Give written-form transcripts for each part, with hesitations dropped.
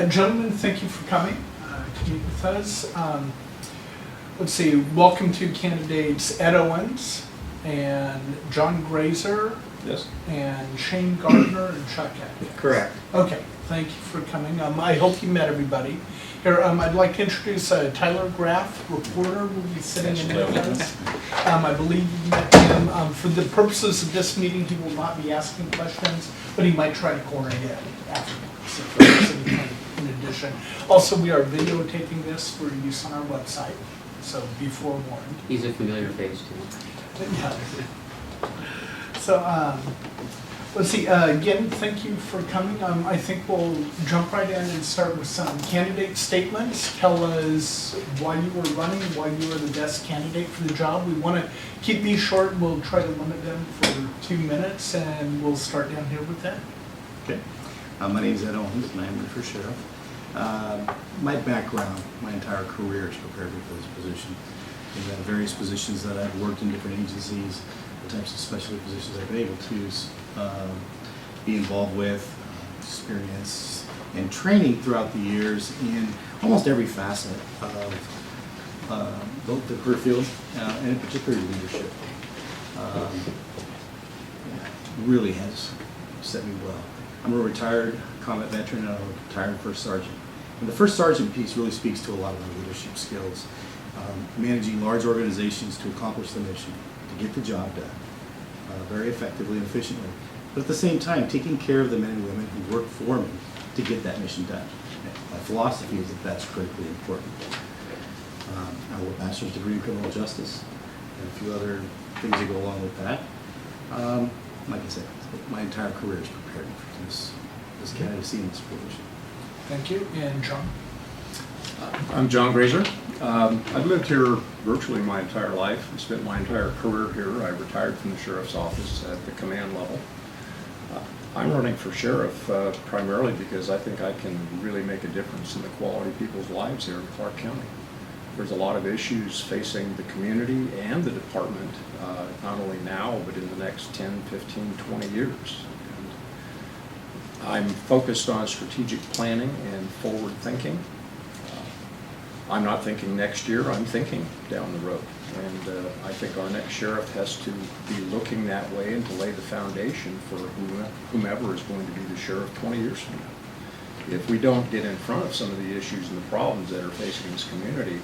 Gentlemen, thank you for coming to meet with us. Let's see, welcome to candidates Ed Owens and John Grazer. Yes. And Shane Gardner and Chuck Atkins. Correct. Okay, thank you for coming. I hope you met everybody. Here, I'd like to introduce Tyler Graff, reporter, will be sitting in with us. I believe you met him. For the purposes of this meeting, he will not be asking questions, but he might try to corner it afterwards. So in addition. Also, we are videotaping this for use on our website, so be forewarned. He's a familiar face too. Yeah. So, let's see, again, thank you for coming. I think we'll jump right in and start with some candidate statements. Tell us why you were running, why you were the best candidate for the job. We want to keep these short. We'll try to limit them for 2 minutes, and we'll start down here with that. Okay. My name is Ed Owens, and I'm running for sheriff. My background, my entire career has prepared me for this position. In various positions that I've worked in different agencies, the types of specialty positions I've been able to be involved with, experience, and training throughout the years in almost every facet of both the career field and in particular leadership. Really has set me well. I'm a retired combat veteran and I'm a retired first sergeant. And the first sergeant piece really speaks to a lot of my leadership skills. Managing large organizations to accomplish the mission, to get the job done very effectively and efficiently. But at the same time, taking care of the men and women who work for me to get that mission done. My philosophy is that that's critically important. I have a bachelor's degree in criminal justice and a few other things that go along with that. Like I said, my entire career has prepared me for this candidacy and this position. Thank you. And John? I'm John Grazer. I've lived here virtually my entire life. I spent my entire career here. I retired from the sheriff's office at the command level. I'm running for sheriff primarily because I think I can really make a difference in the quality of people's lives here in Clark County. There's a lot of issues facing the community and the department, not only now, but in the next 10, 15, 20 years. And I'm focused on strategic planning and forward thinking. I'm not thinking next year, I'm thinking down the road. And I think our next sheriff has to be looking that way and to lay the foundation for whomever is going to be the sheriff 20 years from now. If we don't get in front of some of the issues and the problems that are facing this community,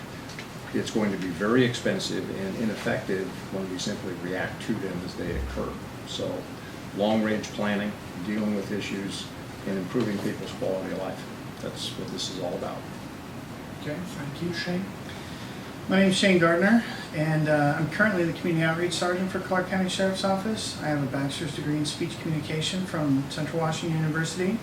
it's going to be very expensive and ineffective when we simply react to them as they occur. So long-range planning, dealing with issues, and improving people's quality of life. That's what this is all about. Okay, thank you. Shane? My name is Shane Gardner, and I'm currently the Community Outreach Sergeant for Clark County Sheriff's Office. I have a bachelor's degree in speech communication from Central Washington University.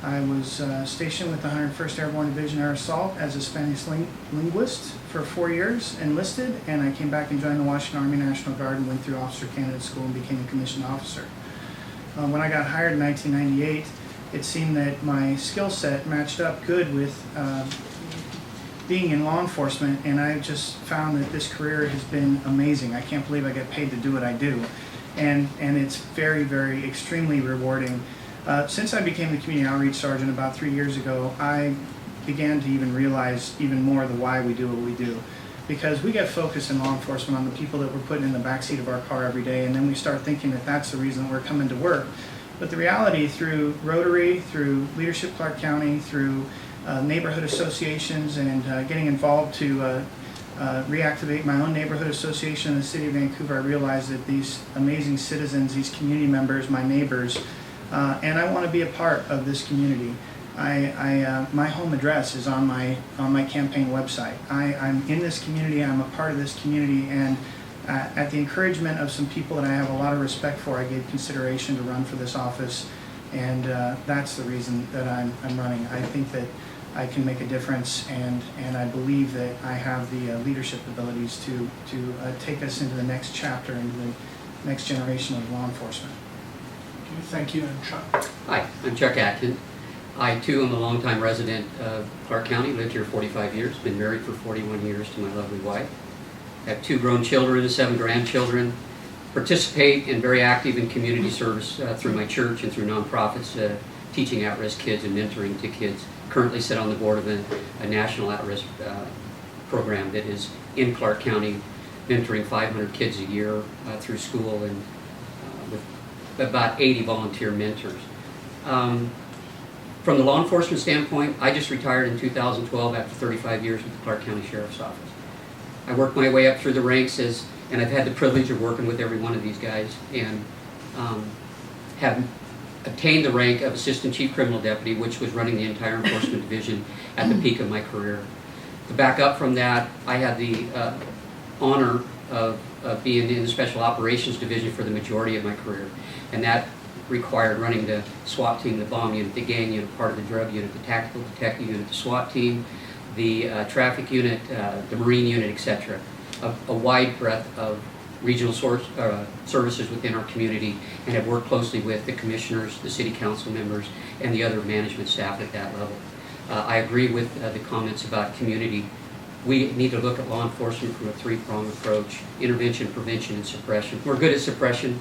I was stationed with the 101st Airborne Division Air Assault as a Spanish linguist for 4 years, enlisted, and I came back and joined the Washington Army National Guard and went through Officer Candidate School and became a commissioned officer. When I got hired in 1998, it seemed that my skill set matched up good with being in law enforcement, and I just found that this career has been amazing. I can't believe I get paid to do what I do, and it's very, very extremely rewarding. Since I became the Community Outreach Sergeant about 3 years ago, I began to even realize even more the why we do what we do. Because we get focused in law enforcement on the people that we're putting in the backseat of our car every day, and then we start thinking that that's the reason we're coming to work. But the reality, through Rotary, through Leadership Clark County, through neighborhood associations, and getting involved to reactivate my own neighborhood association in the city of Vancouver, I realized that these amazing citizens, these community members, my neighbors, and I want to be a part of this community. My home address is on my campaign website. I'm in this community, I'm a part of this community, and at the encouragement of some people that I have a lot of respect for, I gave consideration to run for this office, and that's the reason that I'm running. I think that I can make a difference, and I believe that I have the leadership abilities to take us into the next chapter, into the next generation of law enforcement. Okay, thank you. And Chuck? Hi, I'm Chuck Atkins. I too am a longtime resident of Clark County, lived here 45 years, been married for 41 years to my lovely wife. Have 2 grown children and 7 grandchildren. Participate and very active in community service through my church and through nonprofits, teaching at-risk kids and mentoring to kids currently sit on the board of a national at-risk program that is in Clark County, mentoring 500 kids a year through school, and with about 80 volunteer mentors. From the law enforcement standpoint, I just retired in 2012 after 35 years with the Clark County Sheriff's Office. I worked my way up through the ranks and I've had the privilege of working with every one of these guys, and have obtained the rank of Assistant Chief Criminal Deputy, which was running the entire enforcement division at the peak of my career. To back up from that, I had the honor of being in the Special Operations Division for the majority of my career, and that required running the SWAT team, the bomb unit, the gang unit, part of the drug unit, the tactical detective unit, the SWAT team, the traffic unit, the Marine unit, etc. A wide breadth of regional services within our community, and have worked closely with the commissioners, the city council members, and the other management staff at that level. I agree with the comments about community. We need to look at law enforcement from a three-pronged approach: intervention, prevention, and suppression. We're good at suppression.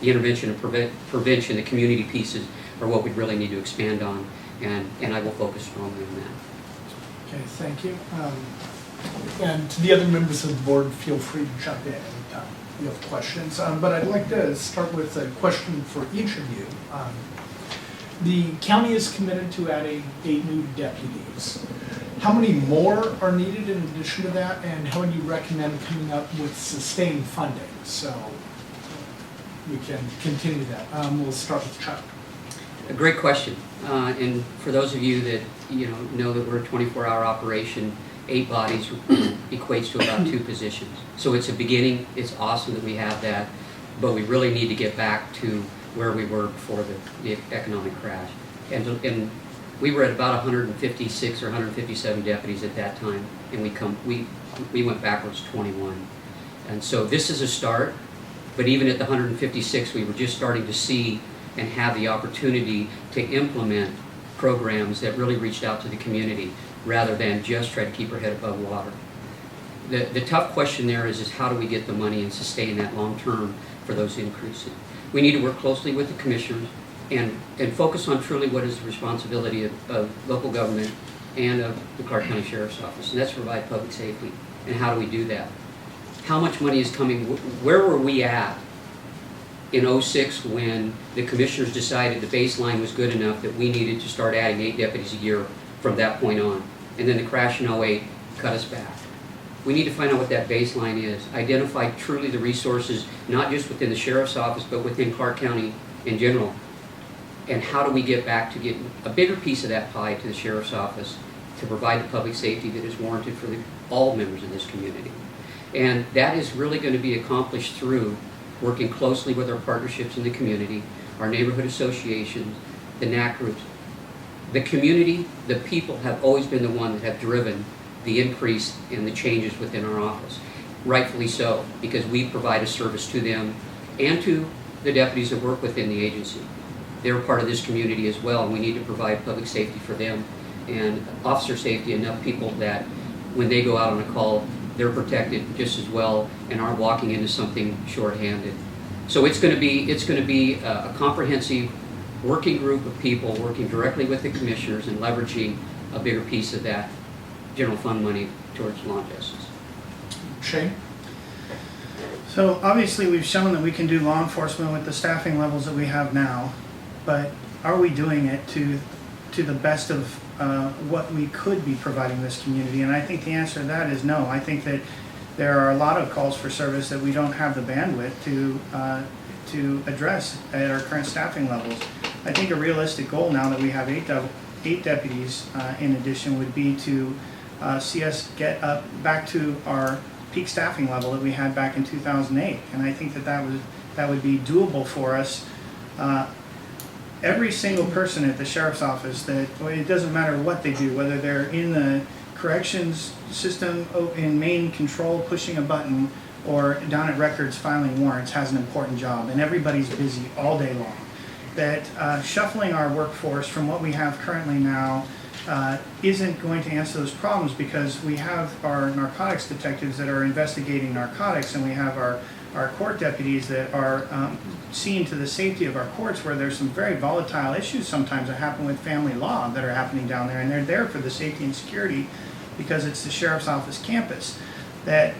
The intervention and prevention, the community pieces, are what we really need to expand on, and I will focus strongly on that. Okay, thank you. And to the other members of the board, feel free to jump in anytime you have questions. But I'd like to start with a question for each of you. The county is committed to adding 8 new deputies. How many more are needed in addition to that, and how would you recommend coming up with sustained funding? So we can continue that. We'll start with Chuck. A great question. And for those of you that know that we're a 24-hour operation, 8 bodies equates to about 2 positions. So it's a beginning. It's awesome that we have that, but we really need to get back to where we were before the economic crash. And we were at about 156 or 157 deputies at that time, and we went backwards 21. And so this is a start, but even at the 156, we were just starting to see and have the opportunity to implement programs that really reached out to the community, rather than just try to keep our head above water. The tough question there is how do we get the money and sustain that long term for those increases? We need to work closely with the commissioners and focus on truly what is the responsibility of local government and of the Clark County Sheriff's Office, and that's to provide public safety. And how do we do that? How much money is coming? Where were we at in '06 when the commissioners decided the baseline was good enough that we needed to start adding 8 deputies a year from that point on? And then the crash in '08 cut us back. We need to find out what that baseline is, identify truly the resources, not just within the Sheriff's Office, but within Clark County in general. And how do we get back to getting a bigger piece of that pie to the Sheriff's Office to provide the public safety that is warranted for all members of this community? And that is really going to be accomplished through working closely with our partnerships in the community, our neighborhood associations, the NAC groups. The community, the people have always been the one that have driven the increase in the changes within our office. Rightfully so, because we provide a service to them and to the deputies that work within the agency. They're part of this community as well, and we need to provide public safety for them and officer safety, enough people that when they go out on a call, they're protected just as well and aren't walking into something shorthanded. So it's going to be a comprehensive working group of people working directly with the commissioners and leveraging a bigger piece of that general fund money towards law justice. Shane? So obviously we've shown that we can do law enforcement with the staffing levels that we have now, but are we doing it to the best of what we could be providing this community? And I think the answer to that is no. I think that there are a lot of calls for service that we don't have the bandwidth to address at our current staffing levels. I think a realistic goal now that we have 8 deputies in addition would be to see us get up back to our peak staffing level that we had back in 2008. And I think that would be doable for us. Every single person at the Sheriff's Office, it doesn't matter what they do, whether they're in the corrections system in main control pushing a button or down at records filing warrants, has an important job, and everybody's busy all day long. That shuffling our workforce from what we have currently now isn't going to answer those problems, because we have our narcotics detectives that are investigating narcotics, and we have our our court deputies that are seeing to the safety of our courts, where there's some very volatile issues sometimes that happen with family law that are happening down there, and they're there for the safety and security because it's the sheriff's office campus. That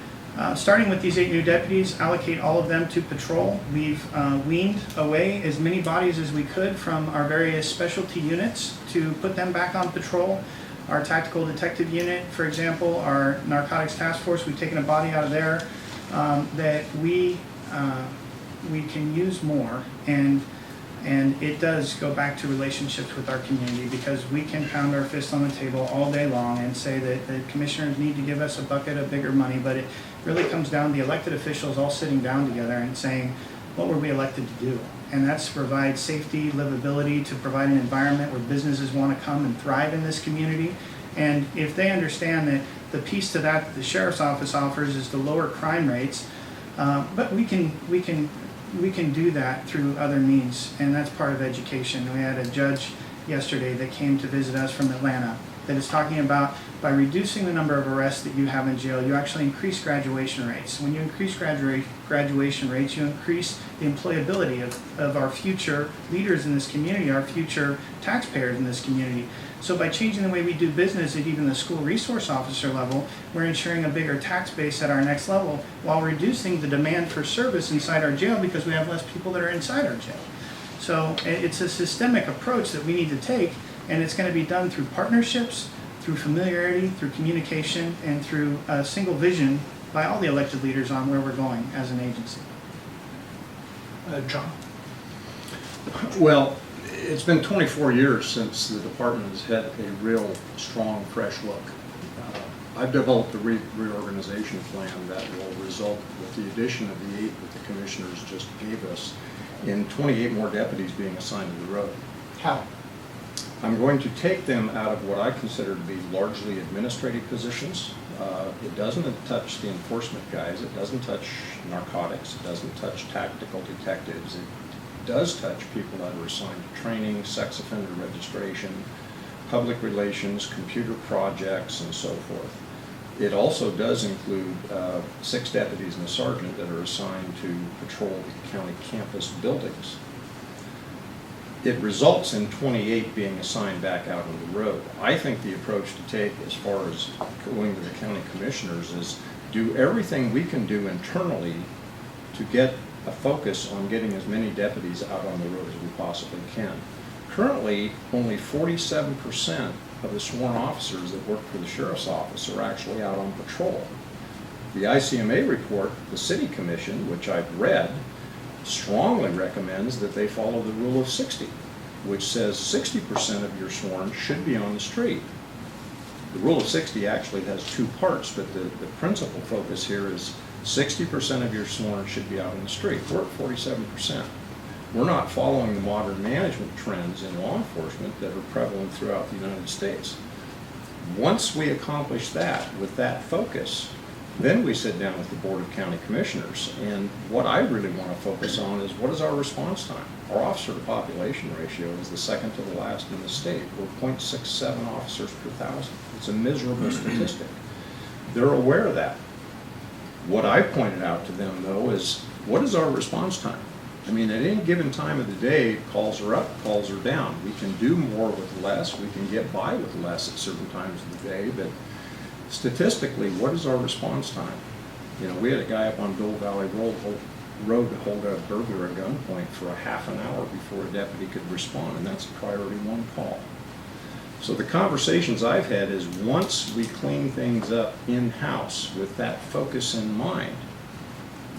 starting with these 8 new deputies, allocate all of them to patrol. We've weaned away as many bodies as we could from our various specialty units to put them back on patrol. Our tactical detective unit, for example, our narcotics task force, we've taken a body out of there that we can use more, and it does go back to relationships with our community, because we can pound our fist on the table all day long and say that the commissioners need to give us a bucket of bigger money, but it really comes down to the elected officials all sitting down together and saying, what were we elected to do? And that's to provide safety, livability, to provide an environment where businesses want to come and thrive in this community. And if they understand that the piece to that the sheriff's office offers is to lower crime rates, but we can do that through other means, and that's part of education. We had a judge yesterday that came to visit us from Atlanta that is talking about, by reducing the number of arrests that you have in jail, you actually increase graduation rates. When you increase graduation rates, you increase the employability of our future leaders in this community, our future taxpayers in this community. So by changing the way we do business at even the school resource officer level, we're ensuring a bigger tax base at our next level while reducing the demand for service inside our jail, because we have less people that are inside our jail. So it's a systemic approach that we need to take, and it's going to be done through partnerships, through familiarity, through communication, and through a single vision by all the elected leaders on where we're going as an agency. John? Well, it's been 24 years since the department has had a real strong, fresh look. I've developed a reorganization plan that will result, with the addition of the 8 that the commissioners just gave us, in 28 more deputies being assigned to the road. How? I'm going to take them out of what I consider to be largely administrative positions. It doesn't touch the enforcement guys, it doesn't touch narcotics, it doesn't touch tactical detectives. It does touch people that are assigned to training, sex offender registration, public relations, computer projects, and so forth. It also does include 6 deputies and a sergeant that are assigned to patrol the county campus buildings. It results in 28 being assigned back out on the road. I think the approach to take as far as going to the county commissioners is do everything we can do internally to get a focus on getting as many deputies out on the road as we possibly can. Currently, only 47% of the sworn officers that work for the sheriff's office are actually out on patrol. The ICMA report, the city commission, which I've read, strongly recommends that they follow the rule of 60, which says 60% of your sworn should be on the street. The rule of 60 actually has 2 parts, but the principal focus here is 60% of your sworn should be out on the street. We're at 47%. We're not following the modern management trends in law enforcement that are prevalent throughout the United States. Once we accomplish that with that focus, then we sit down with the Board of County Commissioners, and what I really want to focus on is what is our response time. Our officer to population ratio is the second to the last in the state. We're 0.67 officers per thousand. It's a miserable statistic. They're aware of that. What I pointed out to them, though, is what is our response time? I mean, at any given time of the day, calls are up, calls are down. We can do more with less. We can get by with less at certain times of the day, but statistically, what is our response time? You know, we had a guy up on Dole Valley Road to hold a burglar at gunpoint for a half an hour before a deputy could respond, and that's a priority 1 call. So the conversations I've had is once we clean things up in-house with that focus in mind,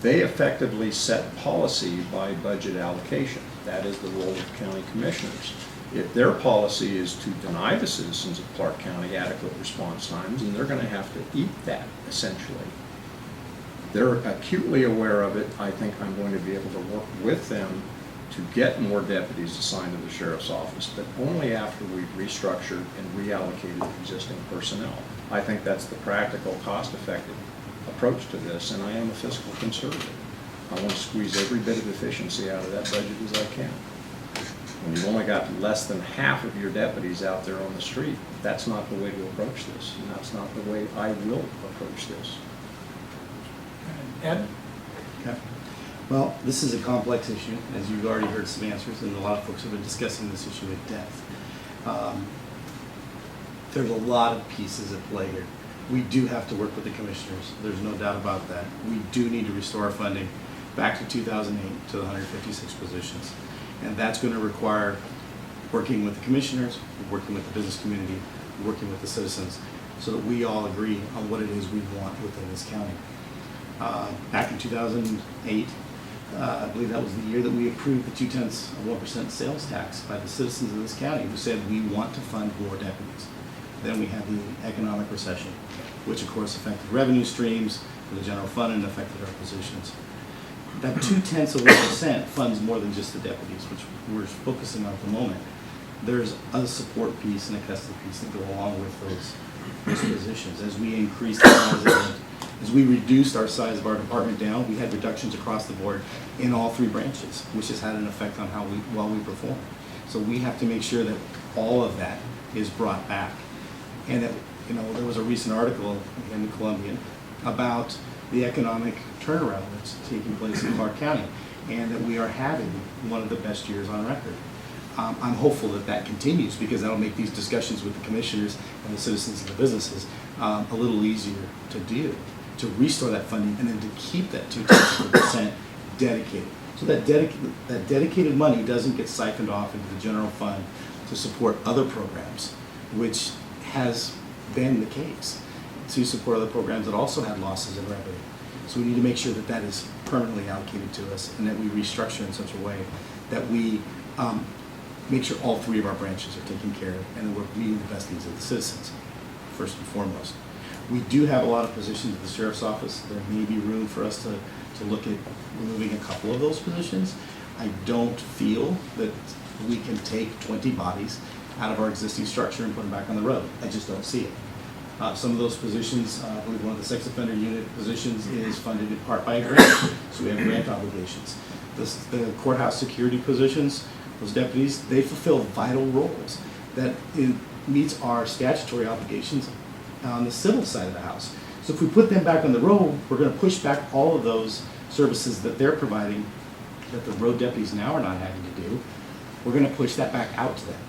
they effectively set policy by budget allocation. That is the role of county commissioners. If their policy is to deny the citizens of Clark County adequate response times, and they're going to have to eat that, essentially. They're acutely aware of it. I think I'm going to be able to work with them to get more deputies assigned to the sheriff's office, but only after we've restructured and reallocated existing personnel. I think that's the practical, cost-effective approach to this, and I am a fiscal conservative. I want to squeeze every bit of efficiency out of that budget as I can. When you've only got less than half of your deputies out there on the street, that's not the way to approach this, and that's not the way I will approach this. Ed? Okay. Well, this is a complex issue, as you've already heard some answers, and a lot of folks have been discussing this issue in depth. There's a lot of pieces at play here. We do have to work with the commissioners. There's no doubt about that. We do need to restore our funding back to 2008 to the 156 positions. And that's going to require working with the commissioners, working with the business community, working with the citizens, so that we all agree on what it is we want within this county. Back in 2008, I believe that was the year that we approved the 0.2% sales tax by the citizens of this county, who said we want to fund more deputies. Then we had the economic recession, which of course affected revenue streams for the general fund and affected our positions. That 0.2% funds more than just the deputies, which we're focusing on at the moment. There's a support piece and a custody piece that go along with those positions. As we increased the size of it, as we reduced our size of our department down, we had reductions across the board in all 3 branches, which has had an effect on how we perform. So we have to make sure that all of that is brought back. And that, there was a recent article in the Columbian about the economic turnaround that's taking place in Clark County, and that we are having one of the best years on record. I'm hopeful that that continues, because that'll make these discussions with the commissioners and the citizens and the businesses a little easier to do, to restore that funding and then to keep that 2% dedicated. So that dedicated money doesn't get siphoned off into the general fund to support other programs, which has been the case, to support other programs that also had losses in revenue. So we need to make sure that that is permanently allocated to us, and that we restructure in such a way that we make sure all 3 of our branches are taken care of, and that we're meeting the best needs of the citizens, first and foremost. We do have a lot of positions at the sheriff's office. There may be room for us to look at removing a couple of those positions. I don't feel that we can take 20 bodies out of our existing structure and put them back on the road. I just don't see it. Some of those positions, I believe one of the sex offender unit positions is funded in part by a grant, so we have grant obligations. The courthouse security positions, those deputies, they fulfill vital roles that meets our statutory obligations on the civil side of the house. So if we put them back on the road, we're going to push back all of those services that they're providing that the road deputies now are not having to do. We're going to push that back out to them.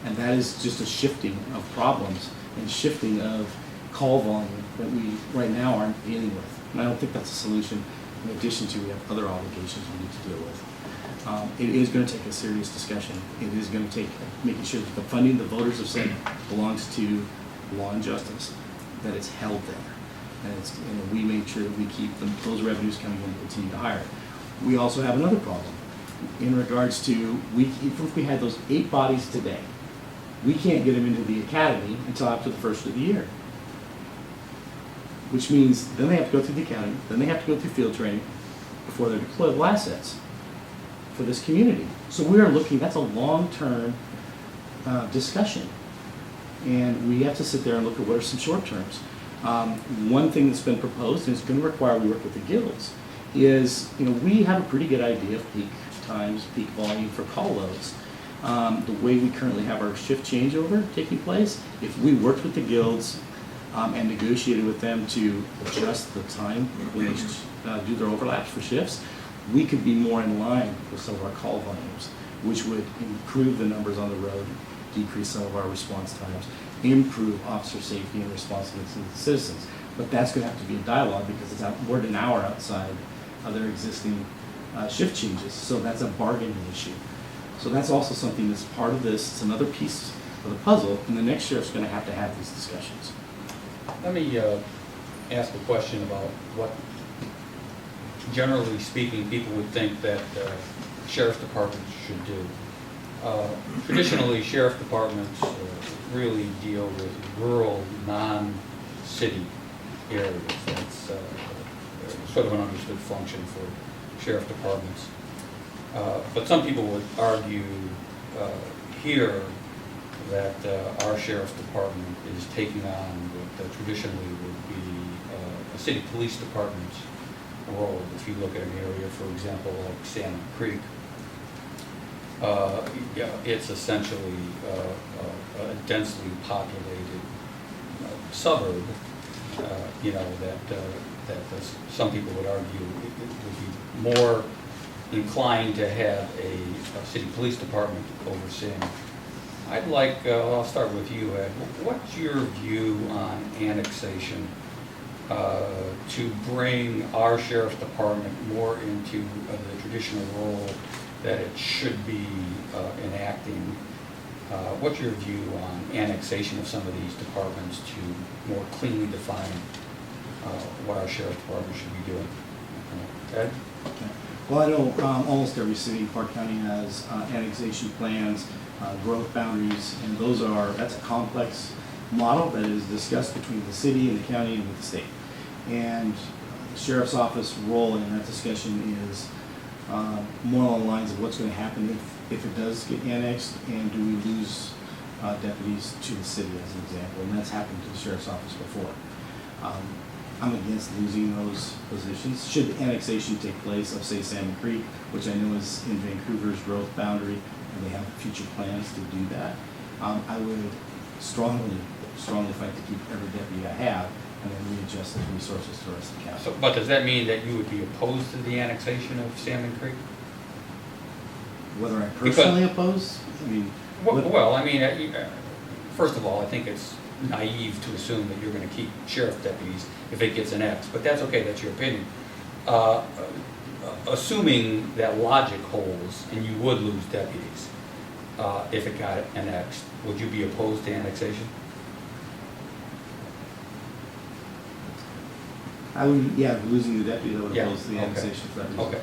And that is just a shifting of problems and shifting of call volume that we right now aren't dealing with. And I don't think that's a solution. In addition to, we have other obligations we need to deal with. It is going to take a serious discussion. It is going to take making sure that the funding the voters have said belongs to law and justice, that it's held there. And we make sure that we keep those revenues coming in and continue to hire. We also have another problem in regards to, if we had those 8 bodies today, we can't get them into the academy until after the first of the year. Which means then they have to go through the academy, then they have to go through field training before they're deployable assets for this community. So we are looking, that's a long-term discussion. And we have to sit there and look at what are some short terms. One thing that's been proposed, and it's going to require we work with the guilds, is we have a pretty good idea of peak times, peak volume for call loads. The way we currently have our shift changeover taking place, if we worked with the guilds and negotiated with them to adjust the time when they do their overlaps for shifts, we could be more in line with some of our call volumes, which would improve the numbers on the road, decrease some of our response times, improve officer safety and responsiveness to the citizens. But that's going to have to be a dialogue, because it's more than an hour outside of their existing shift changes. So that's a bargaining issue. So that's also something that's part of this. It's another piece of the puzzle, and the next sheriff's going to have these discussions. Let me ask a question about what, generally speaking, people would think that sheriff's departments should do. Traditionally, sheriff departments really deal with rural, non-city areas. That's sort of an understood function for sheriff departments. But some people would argue here that our sheriff's department is taking on what traditionally would be a city police department's role. If you look at an area, for example, like Salmon Creek, it's essentially a densely populated suburb. That some people would argue it would be more inclined to have a city police department overseeing. I'd like, I'll start with you, Ed. What's your view on annexation to bring our sheriff's department more into the traditional role that it should be enacting? What's your view on annexation of some of these departments to more cleanly define what our sheriff's department should be doing? Ed? Well, I know almost every city in Clark County has annexation plans, growth boundaries, and that's a complex model that is discussed between the city and the county and with the state. And the sheriff's office role in that discussion is more along the lines of what's going to happen if it does get annexed, and do we lose deputies to the city, as an example. And that's happened to the sheriff's office before. I'm against losing those positions. Should the annexation take place of, say, Salmon Creek, which I know is in Vancouver's growth boundary, and they have future plans to do that, I would strongly fight to keep every deputy I have, and then readjust those resources to the rest of the county. So, but does that mean that you would be opposed to the annexation of Salmon Creek? Whether I personally oppose, I mean, Well, I mean, first of all, I think it's naive to assume that you're going to keep sheriff deputies if it gets annexed, but that's okay, that's your opinion. Assuming that logic holds and you would lose deputies if it got annexed, would you be opposed to annexation? I would, yeah, losing the deputy, I would Yeah, oppose the okay. annexation for that reason. Okay.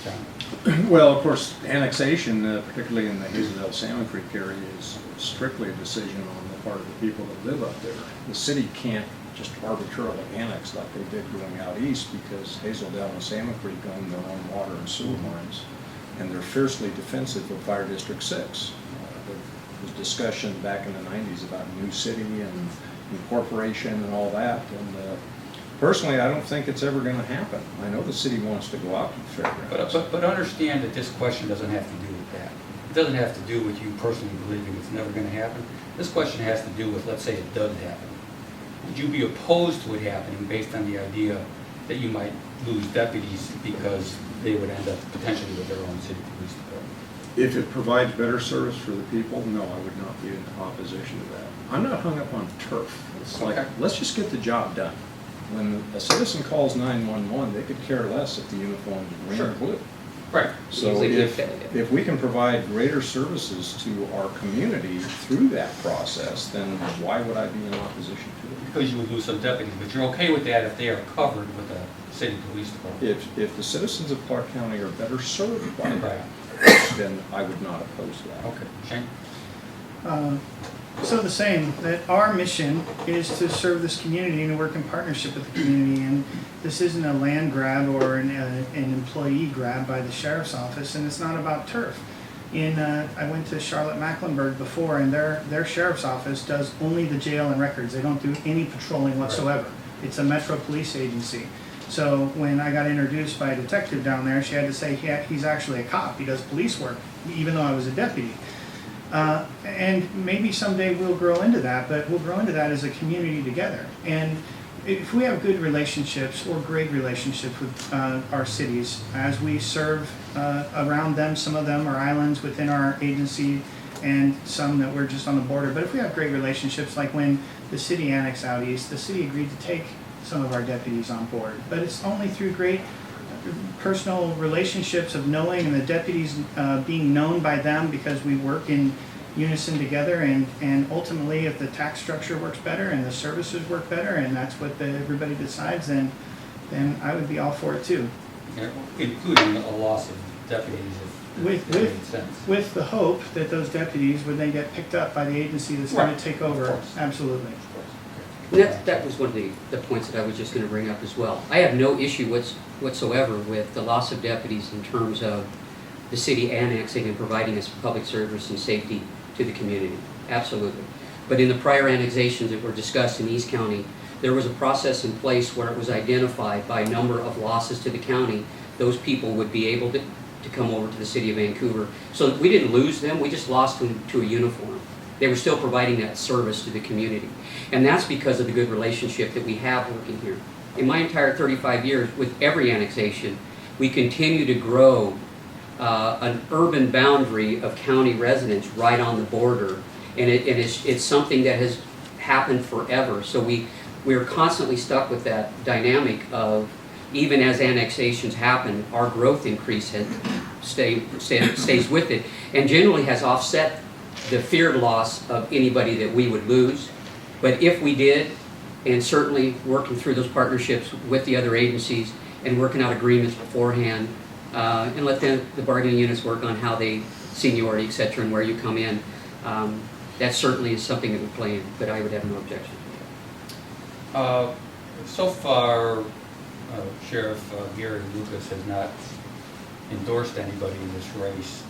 John? Well, of course, annexation, particularly in the Hazeldale Salmon Creek area, is strictly a decision on the part of the people that live up there. The city can't just arbitrarily annex like they did going out east, because Hazeldale and Salmon Creek own their own water and sewer lines, and they're fiercely defensive of Fire District 6. There was discussion back in the 90s about new city and incorporation and all that, and personally, I don't think it's ever going to happen. I know the city wants to go out to the fairgrounds. But understand that this question doesn't have to do with that. It doesn't have to do with you personally believing it's never going to happen. This question has to do with, let's say it does happen. Would you be opposed to it happening based on the idea that you might lose deputies because they would end up potentially with their own city police department? If it provides better service for the people, no, I would not be in opposition to that. I'm not hung up on turf. It's like, Okay. let's just get the job done. When a citizen calls 911, they could care less if the uniform is green or blue. Right. So Easily if, take that, yeah. if we can provide greater services to our community through that process, then why would I be in opposition to it? Because you would lose some deputies, but you're okay with that if they are covered with a city police department? If the citizens of Clark County are better served by Right. that, then I would not oppose that. Okay. Shane? So the same, that our mission is to serve this community and to work in partnership with the community, and this isn't a land grab or an employee grab by the sheriff's office, and it's not about turf. I went to Charlotte Mecklenburg before, and their sheriff's office does only the jail and records. They don't do any patrolling whatsoever. It's a metro police agency. So when I got introduced by a detective down there, she had to say he's actually a cop. He does police work, even though I was a deputy. And maybe someday we'll grow into that, but we'll grow into that as a community together. And if we have good relationships or great relationships with our cities, as we serve around them, some of them are islands within our agency and some that we're just on the border. But if we have great relationships, like when the city annexed out east, the city agreed to take some of our deputies on board. But it's only through great personal relationships of knowing, and the deputies being known by them, because we work in unison together, and ultimately if the tax structure works better and the services work better and that's what everybody decides, then I would be all for it too. Yeah, including a loss of deputies if that makes sense. With the hope that those deputies would then get picked up by the agency that's going Right. to take Of over. course. Absolutely. Of course. Okay. That was one of the points that I was just going to bring up as well. I have no issue whatsoever with the loss of deputies in terms of the city annexing and providing us public service and safety to the community. Absolutely. But in the prior annexations that were discussed in East County, there was a process in place where it was identified by number of losses to the county. Those people would be able to come over to the city of Vancouver. So we didn't lose them, we just lost them to a uniform. They were still providing that service to the community. And that's because of the good relationship that we have working here. In my entire 35 years, with every annexation, we continue to grow an urban boundary of county residents right on the border. And it's something that has happened forever. So we're constantly stuck with that dynamic of, even as annexations happen, our growth increase stays with it, and generally has offset the feared loss of anybody that we would lose. But if we did, and certainly working through those partnerships with the other agencies and working out agreements beforehand, and let the bargaining units work on how they, seniority, et cetera, and where you come in, that certainly is something that would play in, but I would have no objection. So far, Sheriff Gary Lucas has not endorsed anybody in this race.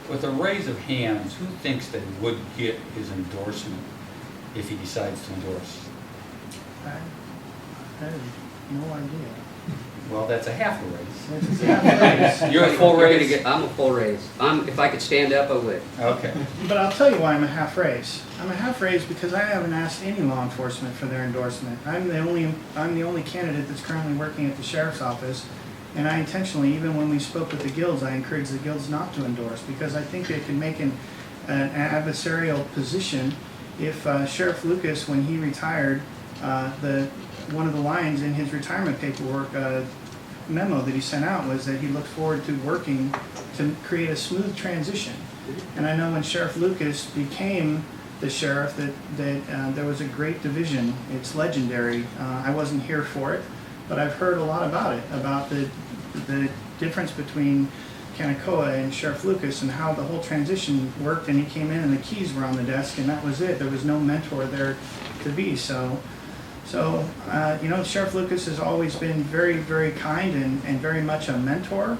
With a raise of hands, who thinks that he would get his endorsement if he decides to endorse? I have no idea. Well, that's a half a raise. It's a half race. You're a full You're gonna raise? I'm a full raise. If I could stand up, I would. Okay. But I'll tell you why I'm a half raise. I'm a half raise because I haven't asked any law enforcement for their endorsement. I'm the only candidate that's currently working at the sheriff's office, and I intentionally, even when we spoke with the guilds, I encouraged the guilds not to endorse because I think it can make an adversarial position. If Sheriff Lucas, when he retired, one of the lines in his retirement paperwork memo that he sent out was that he looked forward to working to create a smooth transition. And I know when Sheriff Lucas became the sheriff that there was a great division. It's legendary. I wasn't here for it, but I've heard a lot about it, about the difference between Kanakoa and Sheriff Lucas and how the whole transition worked. And he came in and the keys were on the desk and that was it. There was no mentor there to be. So Sheriff Lucas has always been very, very kind and very much a mentor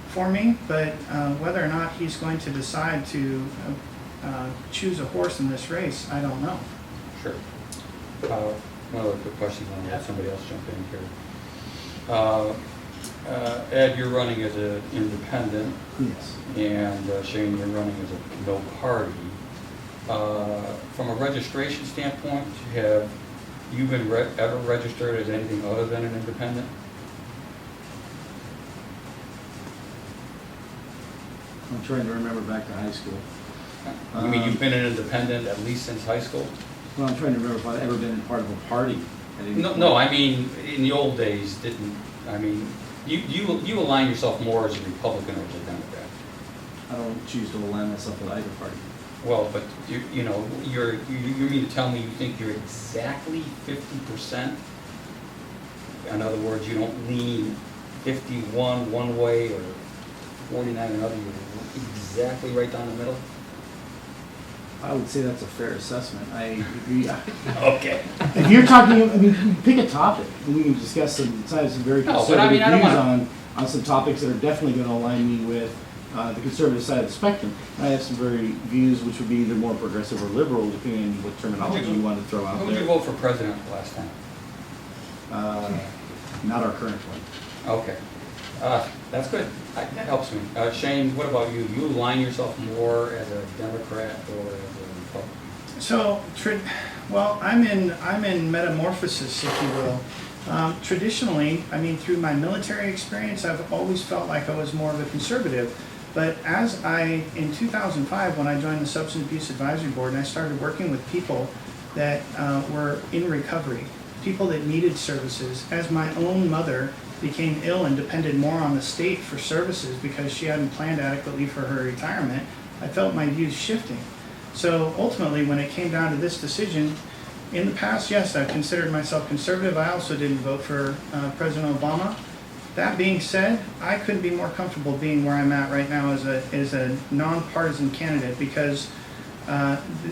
for me, but whether or not he's going to decide to choose a horse in this race, I don't know. Sure. One other quick question, and I'll let somebody else jump in here. Ed, you're running as an independent. Yes. And Shane, you're running as a no party. From a registration standpoint, have you been ever registered as anything other than an independent? I'm trying to remember back to high school. You mean you've been an independent at least since high school? Well, I'm trying to remember if I've ever been part of a party. At any point. No, I mean, in the old days, you align yourself more as a Republican or as a Democrat. I don't choose to align myself with either party. Well, but you mean to tell me you think you're exactly 50%? In other words, you don't lean 51 one way or 49 another, you're exactly right down the middle? I would say that's a fair assessment. I agree. Okay. If you're talking, pick a topic, and we can discuss some very No, conservative but I mean, I don't views on some topics that are definitely going to align me with the conservative side of the spectrum. I have some very views which would be either more progressive or liberal, depending on what terminology you want to throw out Who did you there. vote for president last time? Not our current one. Okay. That's good. That helps me. Shane, what about you? You align yourself more as a Democrat or as a Republican? So, I'm in metamorphosis, if you will. Traditionally, through my military experience, I've always felt like I was more of a conservative. But in 2005, when I joined the Substance Abuse Advisory Board, and I started working with people that were in recovery, people that needed services, as my own mother became ill and depended more on the state for services because she hadn't planned adequately for her retirement, I felt my views shifting. So ultimately, when it came down to this decision, in the past, yes, I've considered myself conservative. I also didn't vote for President Obama. That being said, I couldn't be more comfortable being where I'm at right now as a nonpartisan candidate because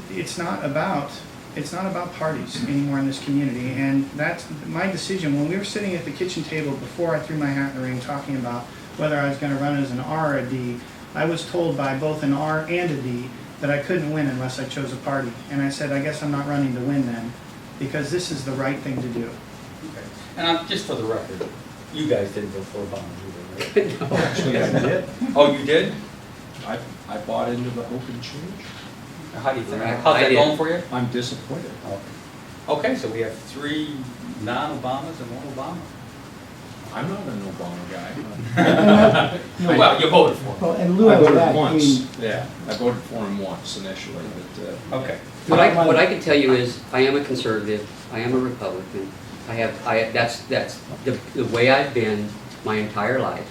it's not about parties anymore in this community, and that's my decision. When we were sitting at the kitchen table before I threw my hat in the ring talking about whether I was going to run as an R or a D, I was told by both an R and a D that I couldn't win unless I chose a party. And I said, I guess I'm not running to win then, because this is the right thing to do. Okay. And just for the record, you guys didn't vote for Obama either, right? No, actually, I did. Oh, you did? I bought into the hope and change. How do you think? I How's that did. going for you? I'm disappointed. Okay, so we have 3 non-Obamas and 1 Obama. I'm not an Obama guy. Well, you voted for Well, it. in lieu I of voted that, I once, mean, yeah, I voted for him once initially, but, Okay. What I can tell you is, I am a conservative, I am a Republican. That's the way I've been my entire life.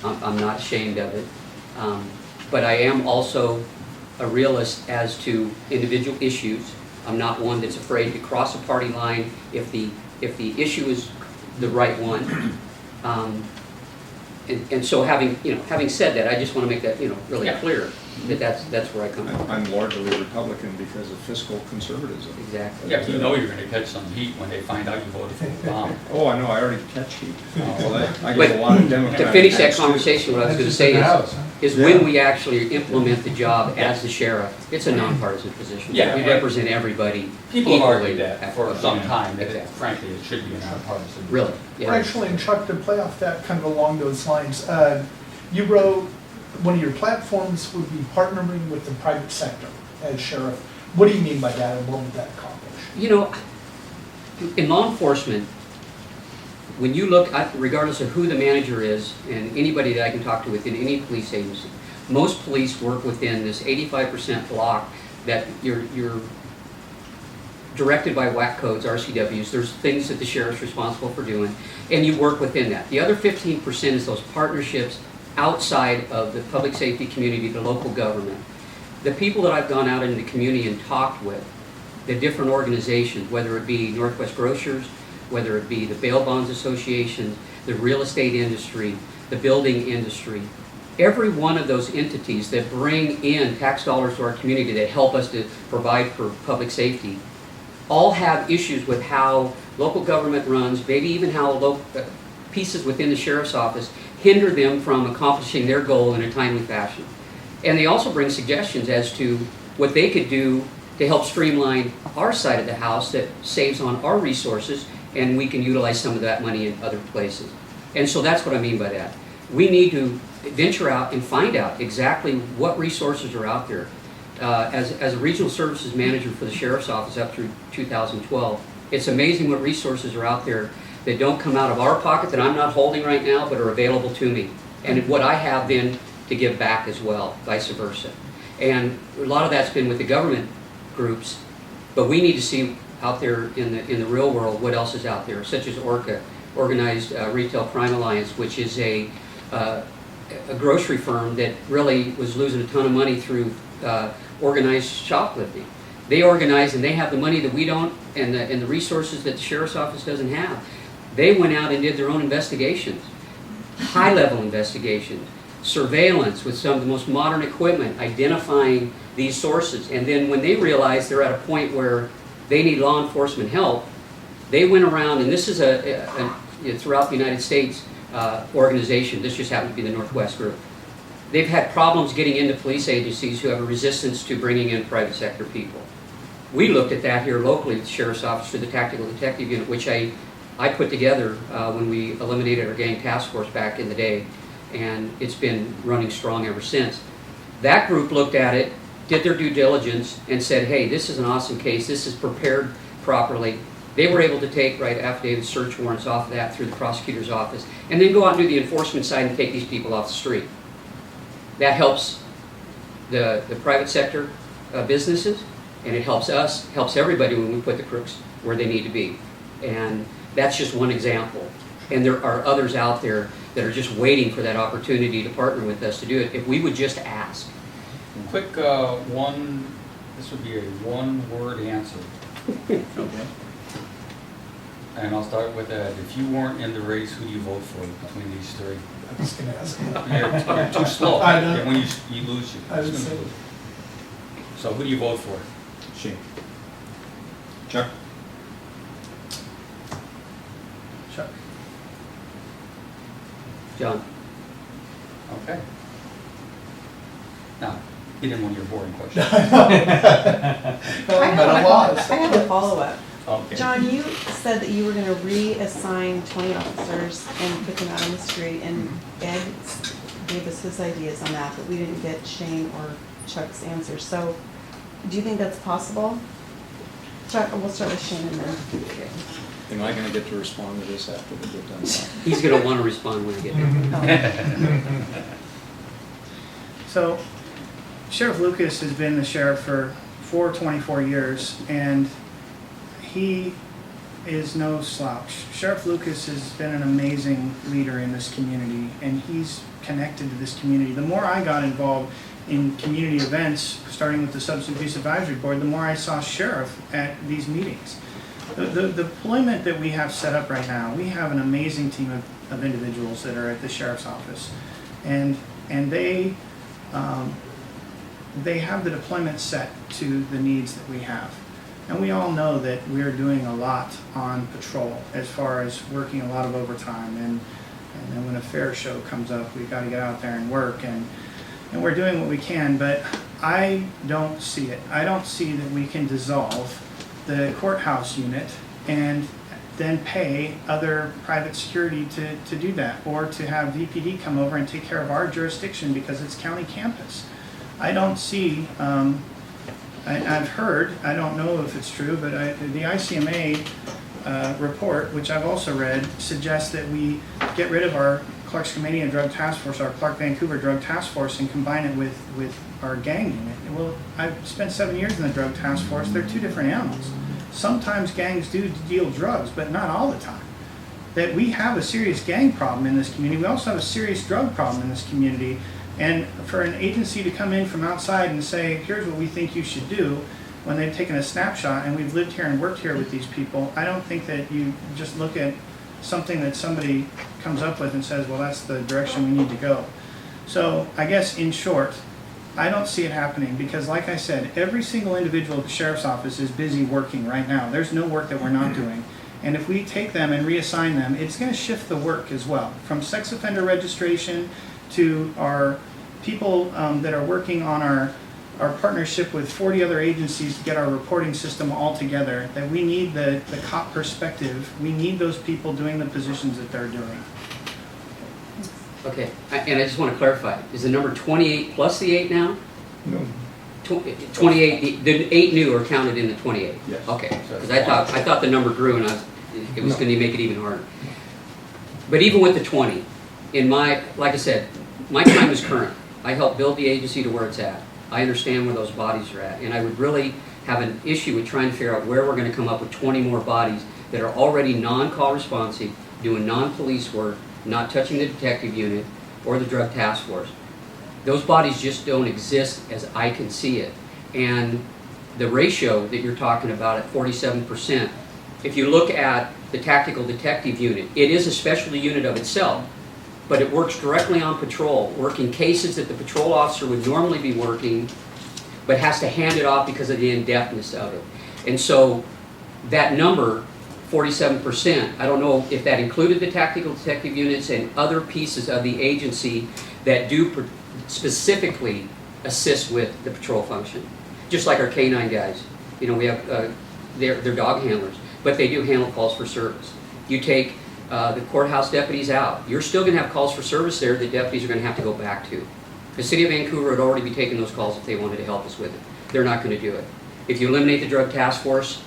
I'm not ashamed of it. But I am also a realist as to individual issues. I'm not one that's afraid to cross a party line if the issue is the right one. And so having said that, I just want to make that, really Yeah. clear, that that's where I come from. I'm largely Republican because of fiscal conservatism. Exactly. Yeah, but you know you're gonna catch some heat when they find out you voted for Obama. Oh, I know, I already catch heat. Well, I But get a lot of Democratic. to finish that texts, too. conversation, what I was going to say is when we actually implement the job as the sheriff, it's a nonpartisan position. Yeah, We but represent everybody People have argued equally. that for some time, that Exactly. frankly, it should be a nonpartisan. Really, yeah. Actually, and Chuck, to play off that kind of along those lines, you wrote one of your platforms would be partnering with the private sector as sheriff. What do you mean by that, and what would that accomplish? In law enforcement, when you look at, regardless of who the manager is, and anybody that I can talk to within any police agency, most police work within this 85% block that you're directed by WAC codes, RCWs. There's things that the sheriff's responsible for doing, and you work within that. The other 15% is those partnerships outside of the public safety community, the local government. The people that I've gone out into the community and talked with, the different organizations, whether it be Northwest Grocers, whether it be the bail bonds associations, the real estate industry, the building industry, every one of those entities that bring in tax dollars to our community that help us to provide for public safety, all have issues with how local government runs, maybe even how pieces within the sheriff's office hinder them from accomplishing their goal in a timely fashion. And they also bring suggestions as to what they could do to help streamline our side of the house that saves on our resources, and we can utilize some of that money in other places. And so that's what I mean by that. We need to venture out and find out exactly what resources are out there. As a regional services manager for the sheriff's office up through 2012, it's amazing what resources are out there that don't come out of our pocket, that I'm not holding right now, but are available to me. And what I have then to give back as well, vice versa. And a lot of that's been with the government groups, but we need to see out there in the real world what else is out there, such as ORCA, Organized Retail Crime Alliance, which is a grocery firm that really was losing a ton of money through organized shoplifting. They organize and they have the money that we don't, and the resources that the sheriff's office doesn't have. They went out and did their own investigations, high-level investigations, surveillance with some of the most modern equipment, identifying these sources. And then when they realized they're at a point where they need law enforcement help, they went around, and this is a throughout the United States organization. This just happened to be the Northwest group. They've had problems getting into police agencies who have a resistance to bringing in private sector people. We looked at that here locally at the Sheriff's Office through the Tactical Detective Unit, which I put together when we eliminated our gang task force back in the day, and it's been running strong ever since. That group looked at it, did their due diligence, and said, hey, this is an awesome case, this is prepared properly. They were able to write affidavit search warrants off of that through the prosecutor's office, and then go out and do the enforcement side and take these people off the street. That helps the private sector businesses, and it helps us, helps everybody when we put the crooks where they need to be. And that's just one example. And there are others out there that are just waiting for that opportunity to partner with us to do it, if we would just ask. Quick this would be a one-word answer. Okay. And I'll start with that. If you weren't in the race, who do you vote for between these three? I was gonna ask. You're too slow. I know. And when you lose, I would say. So who do you vote for? Shane. Chuck? Chuck. John? Okay. Now, get in one of your boring questions. I I have a follow-up. Okay. John, you said that you were gonna reassign 20 officers and put them out on the street, and Ed gave us his ideas on that, but we didn't get Shane or Chuck's answer. So, do you think that's possible? Chuck, we'll start with Shane and then. Am I gonna get to respond to this after we get done talking? He's gonna wanna respond when I get there. So Sheriff Lucas has been the sheriff for 24 years, and he is no slouch. Sheriff Lucas has been an amazing leader in this community, and he's connected to this community. The more I got involved in community events, starting with the Substance Abuse Advisory Board, the more I saw Sheriff at these meetings. The deployment that we have set up right now, we have an amazing team of individuals that are at the Sheriff's Office, and they have the deployment set to the needs that we have. And we all know that we're doing a lot on patrol as far as working a lot of overtime. And then when a fair show comes up, we've got to get out there and work. And we're doing what we can, but I don't see it. I don't see that we can dissolve the courthouse unit and then pay other private security to do that, or to have VPD come over and take care of our jurisdiction because it's county campus. I don't see, I've heard, I don't know if it's true, but the ICMA report, which I've also read, suggests that we get rid of our Clark Skamania Drug Task Force, our Clark Vancouver Drug Task Force, and combine it with our gang unit. Well, I've spent 7 years in the Drug Task Force. They're two different animals. Sometimes gangs do deal drugs, but not all the time. That we have a serious gang problem in this community. We also have a serious drug problem in this community. And for an agency to come in from outside and say, here's what we think you should do, when they've taken a snapshot and we've lived here and worked here with these people, I don't think that you just look at something that somebody comes up with and says, well, that's the direction we need to go. So I guess in short, I don't see it happening because, like I said, every single individual at the Sheriff's Office is busy working right now. There's no work that we're not doing. And if we take them and reassign them, it's going to shift the work as well. From sex offender registration to our people that are working on our partnership with 40 other agencies to get our reporting system all together, that we need the cop perspective. We need those people doing the positions that they're doing. Okay, and I just want to clarify, is the number 28 plus the 8 now? No. 28, the 8 new are counted in the 28? Yes. Okay, because I thought the number grew and it was going to make it even harder. But even with the 20, like I said, my time is current. I helped build the agency to where it's at. I understand where those bodies are at, and I would really have an issue with trying to figure out where we're going to come up with 20 more bodies that are already non-call responsive, doing non-police work, not touching the detective unit or the drug task force. Those bodies just don't exist as I can see it. And the ratio that you're talking about at 47%, if you look at the tactical detective unit, it is a specialty unit of itself, but it works directly on patrol, working cases that the patrol officer would normally be working, but has to hand it off because of the in-depthness of it. And so that number, 47%, I don't know if that included the tactical detective units and other pieces of the agency that do specifically assist with the patrol function. Just like our K9 guys. You know, we have, they're dog handlers, but they do handle calls for service. You take the courthouse deputies out, you're still going to have calls for service there that deputies are going to have to go back to. The city of Vancouver would already be taking those calls if they wanted to help us with it. They're not going to do it. If you eliminate the drug task force,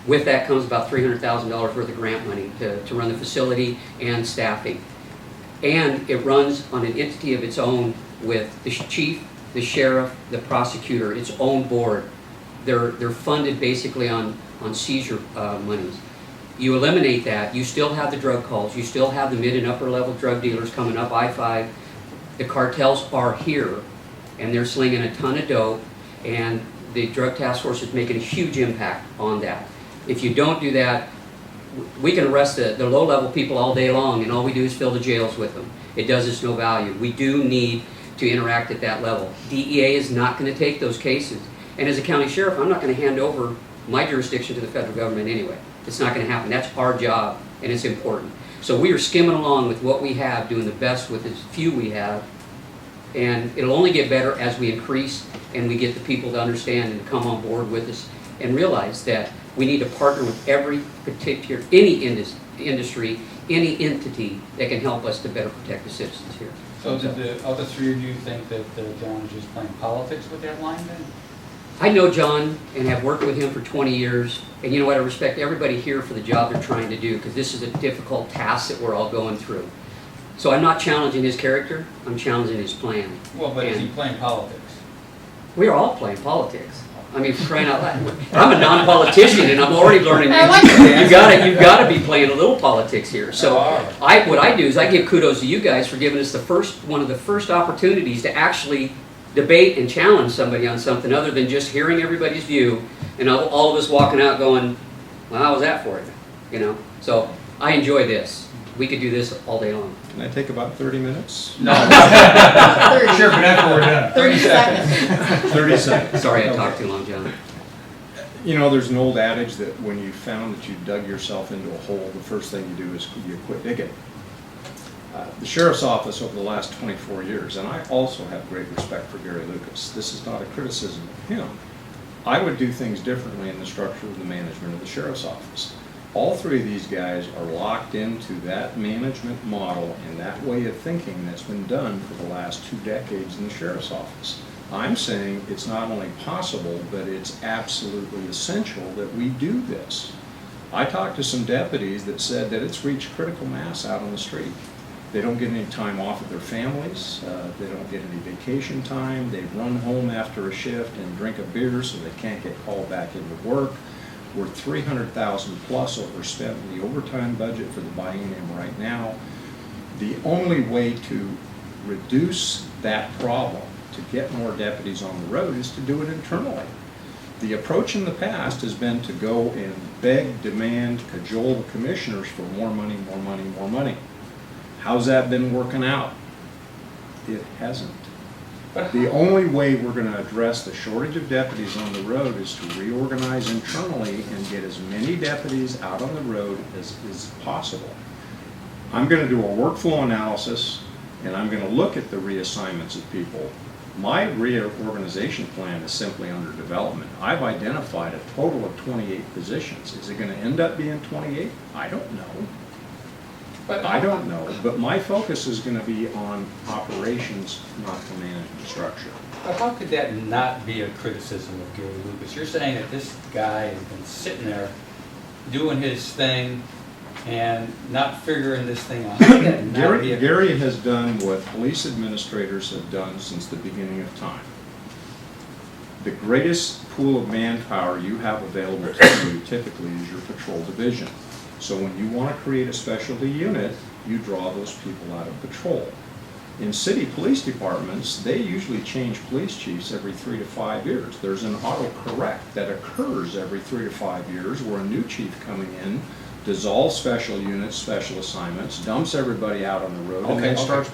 with that comes about $300,000 worth of grant money to run the facility and staffing. And it runs on an entity of its own with the chief, the sheriff, the prosecutor, its own board. They're funded basically on seizure monies. You eliminate that, you still have the drug calls, you still have the mid and upper level drug dealers coming up I-5. The cartels are here, and they're slinging a ton of dope, and the drug task force is making a huge impact on that. If you don't do that, we can arrest the low-level people all day long, and all we do is fill the jails with them. It does us no value. We do need to interact at that level. DEA is not going to take those cases. And as a county sheriff, I'm not going to hand over my jurisdiction to the federal government anyway. It's not going to happen. That's our job, and it's important. So we are skimming along with what we have, doing the best with as few we have, and it'll only get better as we increase and we get the people to understand and to come on board with us and realize that we need to partner with every particular, any industry, any entity that can help us to better protect the citizens here. So did the other three of you think that John was just playing politics with that line then? I know John and have worked with him for 20 years, and you know what, I respect everybody here for the job they're trying to do, because this is a difficult task that we're all going through. So I'm not challenging his character, I'm challenging his plan. Well, but is he And playing politics? we're all playing politics. I mean, for crying out loud. I'm a non-politician, and I'm already learning, you've gotta be playing a little politics here. So what I do is I give kudos to you guys for giving us one of the first opportunities to actually debate and challenge somebody on something other than just hearing everybody's view and all of us walking out going, well, how was that for you? You know, so I enjoy this. We could do this all day long. Can I take about 30 minutes? No. Sure, but after we're done. 30 seconds. 30 seconds. Sorry I talked too long, John. You know, there's an old adage that when you found that you dug yourself into a hole, the first thing you do is you quit digging. The sheriff's office over the last 24 years, and I also have great respect for Gary Lucas. This is not a criticism of him. I would do things differently in the structure of the management of the sheriff's office. All three of these guys are locked into that management model and that way of thinking that's been done for the last 2 decades in the sheriff's office. I'm saying it's not only possible, but it's absolutely essential that we do this. I talked to some deputies that said that it's reached critical mass out on the street. They don't get any time off with their families, they don't get any vacation time, they run home after a shift and drink a beer so they can't get called back into work. We're $300,000 plus overspent in the overtime budget for the biennium right now. The only way to reduce that problem, to get more deputies on the road, is to do it internally. The approach in the past has been to go and beg, demand, cajole the commissioners for more money, more money, more money. How's that been working out? It hasn't. The only way we're going to address the shortage of deputies on the road is to reorganize internally and get as many deputies out on the road as is possible. I'm going to do a workflow analysis, and I'm going to look at the reassignments of people. My reorganization plan is simply under development. I've identified a total of 28 positions. Is it going to end up being 28? I don't know. I don't know, but my focus is going to be on operations, not the management structure. But how could that not be a criticism of Gary Lucas? You're saying that this guy has been sitting there doing his thing and not figuring this thing out. How could that not be a- Gary has done what police administrators have done since the beginning of time. The greatest pool of manpower you have available to you typically is your patrol division. So when you want to create a specialty unit, you draw those people out of patrol. In city police departments, they usually change police chiefs every 3 to 5 years. There's an autocorrect that occurs every 3 to 5 years where a new chief coming in dissolves special units, special assignments, dumps everybody out on the road, and then starts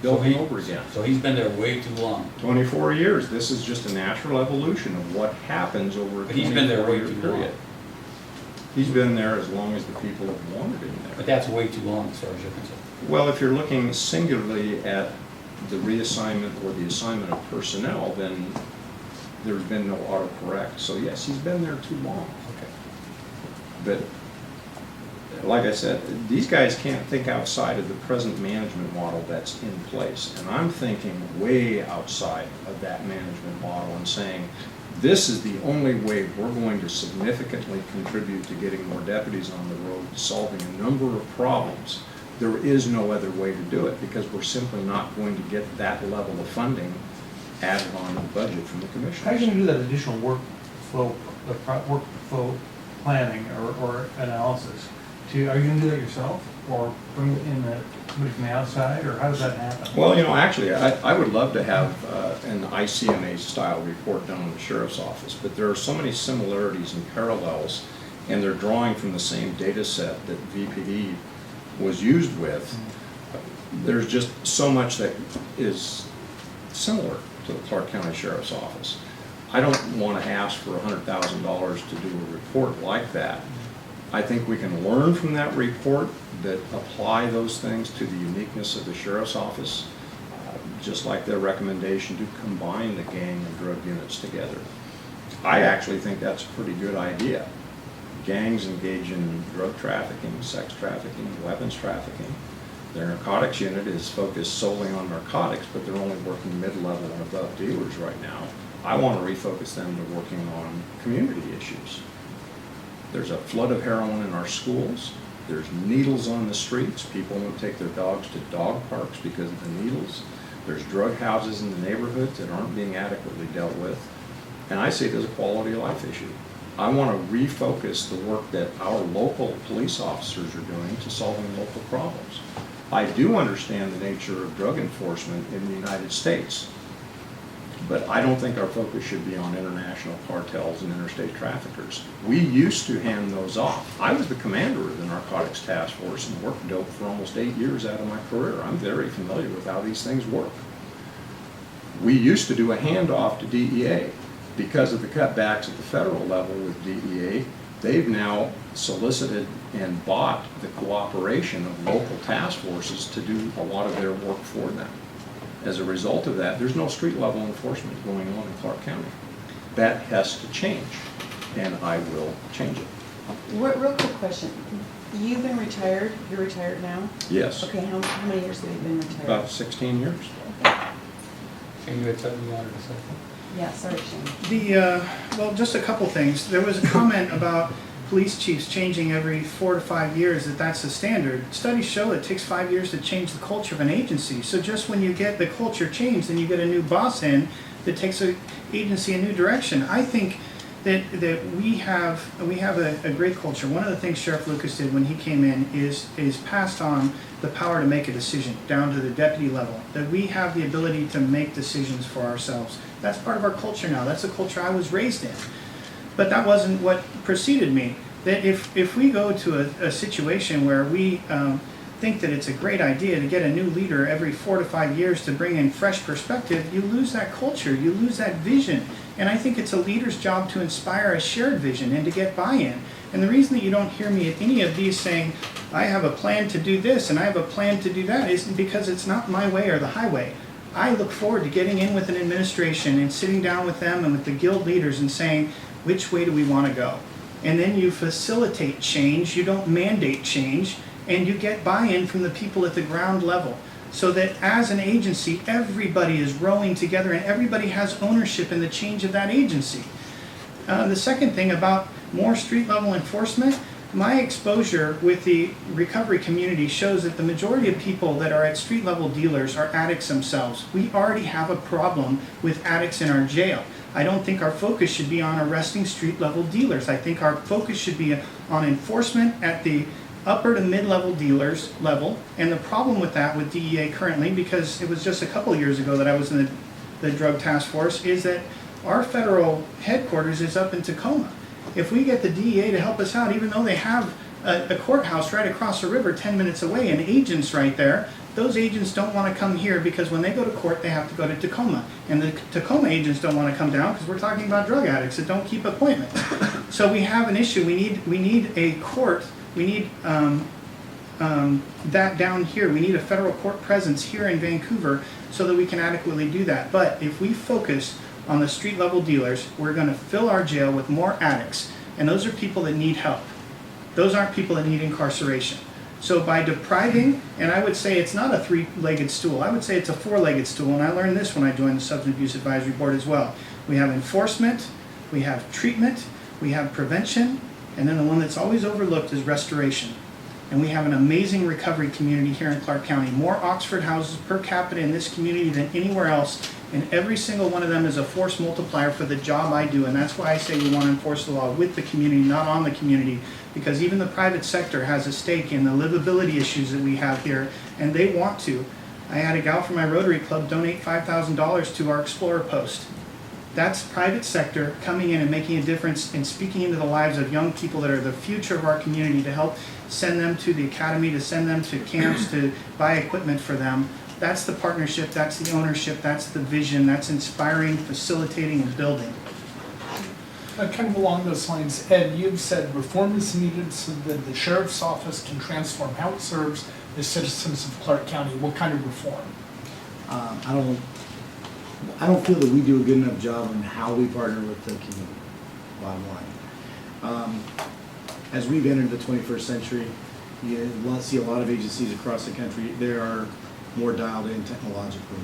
building over again. So he's been there way too long. 24 years. This is just a natural evolution of what happens over a But he's been there way 24-year too long. period. He's been there as long as the people have wanted him there. But that's way too long as far as you're concerned. Well, if you're looking singularly at the reassignment or the assignment of personnel, then there's been no autocorrect. So yes, he's been there too long. Okay. But like I said, these guys can't think outside of the present management model that's in place. And I'm thinking way outside of that management model and saying, this is the only way we're going to significantly contribute to getting more deputies on the road, solving a number of problems. There is no other way to do it because we're simply not going to get that level of funding added on to the budget from the commissioners. How are you going to do that additional workflow planning or analysis? Are you going to do that yourself or bring in somebody from the outside, or how does that happen? Well, actually, I would love to have an ICMA style report done in the sheriff's office, but there are so many similarities and parallels, and they're drawing from the same data set that VPD was used with. There's just so much that is similar to the Clark County Sheriff's Office. I don't want to ask for $100,000 to do a report like that. I think we can learn from that report that apply those things to the uniqueness of the Sheriff's Office, just like their recommendation to combine the gang and drug units together. I actually think that's a pretty good idea. Gangs engage in drug trafficking, sex trafficking, weapons trafficking. Their narcotics unit is focused solely on narcotics, but they're only working mid-level and above dealers right now. I want to refocus them to working on community issues. There's a flood of heroin in our schools. There's needles on the streets. People won't take their dogs to dog parks because of the needles. There's drug houses in the neighborhoods that aren't being adequately dealt with. And I see it as a quality of life issue. I want to refocus the work that our local police officers are doing to solving local problems. I do understand the nature of drug enforcement in the United States, but I don't think our focus should be on international cartels and interstate traffickers. We used to hand those off. I was the commander of the narcotics task force and worked dope for almost 8 years out of my career. I'm very familiar with how these things work. We used to do a handoff to DEA. Because of the cutbacks at the federal level with DEA, they've now solicited and bought the cooperation of local task forces to do a lot of their work for them. As a result of that, there's no street level enforcement going on in Clark County. That has to change, and I will change it. Real quick question. You've been retired, you're retired now? Yes, Okay, how many years have you been retired? about 16 years. Shane, you had something you wanted to say? Yeah, sorry, Shane. Well, just a couple things. There was a comment about police chiefs changing every 4 to 5 years, that's the standard. Studies show it takes 5 years to change the culture of an agency. So just when you get the culture changed and you get a new boss in that takes an agency a new direction, I think that we have a great culture. One of the things Sheriff Lucas did when he came in is passed on the power to make a decision down to the deputy level, that we have the ability to make decisions for ourselves. That's part of our culture now. That's the culture I was raised in. But that wasn't what preceded me. That if we go to a situation where we think that it's a great idea to get a new leader every 4 to 5 years to bring in fresh perspective, you lose that culture, you lose that vision. And I think it's a leader's job to inspire a shared vision and to get buy-in. And the reason that you don't hear me at any of these saying, I have a plan to do this and I have a plan to do that, is because it's not my way or the highway. I look forward to getting in with an administration and sitting down with them and with the guild leaders and saying, which way do we want to go? And then you facilitate change, you don't mandate change, and you get buy-in from the people at the ground level. So that as an agency, everybody is rowing together and everybody has ownership in the change of that agency. The second thing about more street level enforcement, my exposure with the recovery community shows that the majority of people that are at street level dealers are addicts themselves. We already have a problem with addicts in our jail. I don't think our focus should be on arresting street level dealers. I think our focus should be on enforcement at the upper to mid-level dealers level. And the problem with that with DEA currently, because it was just a couple of years ago that I was in the drug task force, is that our federal headquarters is up in Tacoma. If we get the DEA to help us out, even though they have a courthouse right across the river 10 minutes away and agents right there, those agents don't want to come here because when they go to court, they have to go to Tacoma. And the Tacoma agents don't want to come down because we're talking about drug addicts that don't keep appointments. So we have an issue. We need a court. We need that down here. We need a federal court presence here in Vancouver so that we can adequately do that. But if we focus on the street level dealers, we're going to fill our jail with more addicts. And those are people that need help. Those aren't people that need incarceration. So by depriving, and I would say it's not a 3-legged stool, I would say it's a 4-legged stool, and I learned this when I joined the Substance Abuse Advisory Board as well. We have enforcement, we have treatment, we have prevention, and then the one that's always overlooked is restoration. And we have an amazing recovery community here in Clark County. More Oxford houses per capita in this community than anywhere else, and every single one of them is a force multiplier for the job I do, and that's why I say we want to enforce the law with the community, not on the community, because even the private sector has a stake in the livability issues that we have here, and they want to. I had a gal from my Rotary Club donate $5,000 to our Explorer post. That's private sector coming in and making a difference and speaking into the lives of young people that are the future of our community, to help send them to the academy, to send them to camps, to buy equipment for them. That's the partnership, that's the ownership, that's the vision, that's inspiring, facilitating, and building. Kind of along those lines, Ed, you've said reform is needed so that the sheriff's office can transform how it serves the citizens of Clark County. What kind of reform? I don't feel that we do a good enough job on how we partner with the community, bottom line. As we've entered the 21st century, you see a lot of agencies across the country. They are more dialed in technologically.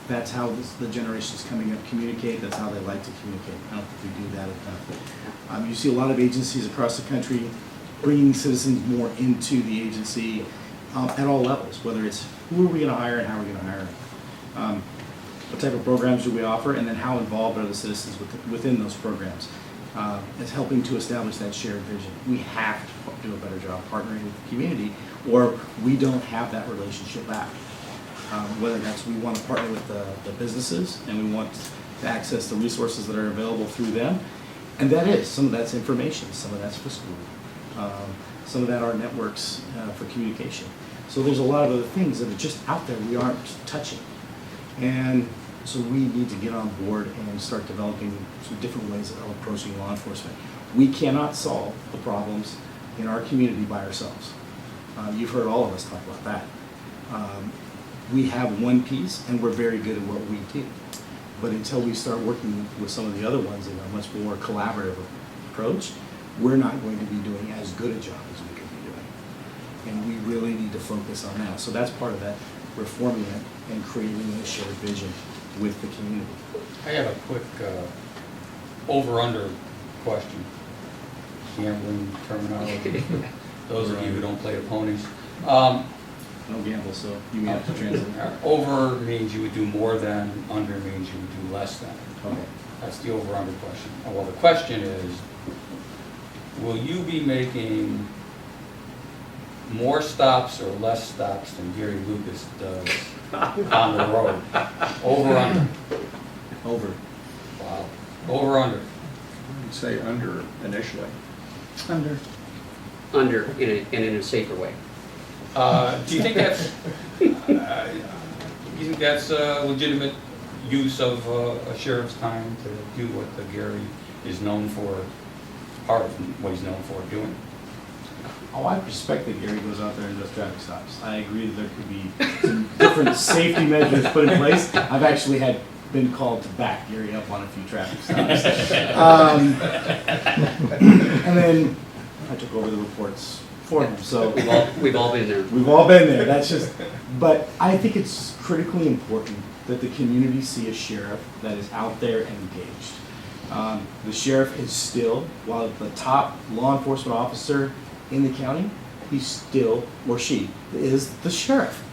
That's how the generations coming up communicate, that's how they like to communicate. I don't think we do that enough. You see a lot of agencies across the country bringing citizens more into the agency at all levels, whether it's who are we going to hire and how are we going to hire them. What type of programs do we offer, and then how involved are the citizens within those programs? It's helping to establish that shared vision. We have to do a better job partnering with the community, or we don't have that relationship back. Whether that's we want to partner with the businesses and we want to access the resources that are available through them. And that is, some of that's information, some of that's fiscal, some of that are networks for communication. So there's a lot of other things that are just out there we aren't touching. And so we need to get on board and start developing some different ways of approaching law enforcement. We cannot solve the problems in our community by ourselves. You've heard all of us talk about that. We have one piece and we're very good at what we do. But until we start working with some of the other ones in a much more collaborative approach, we're not going to be doing as good a job as we could be doing. And we really need to focus on that. So that's part of that, reforming it and creating a shared vision with the community. I have a quick over-under question. Gambling terminology for those of you who don't play the ponies. No gamble, so you may have to translate. Over means you would do more than, under means you would do less than. Okay. That's the over-under question. Well, the question is, will you be making more stops or less stops than Gary Lucas does on the road? Over, under? Over. Wow. Over, under? I'd say under initially. Under. Under, in a safer way. Do you think that's a legitimate use of a sheriff's time to do what the Gary is known for, part of what he's known for doing? Oh, I respect that Gary goes out there and does traffic stops. I agree that there could be some different safety measures put in place. I've actually been called to back Gary up on a few traffic stops. And then I took over the reports for him, so. We've all been there. We've all been there, that's just, but I think it's critically important that the community see a sheriff that is out there and engaged. The sheriff is still, while the top law enforcement officer in the county, he's still, or she, is the sheriff.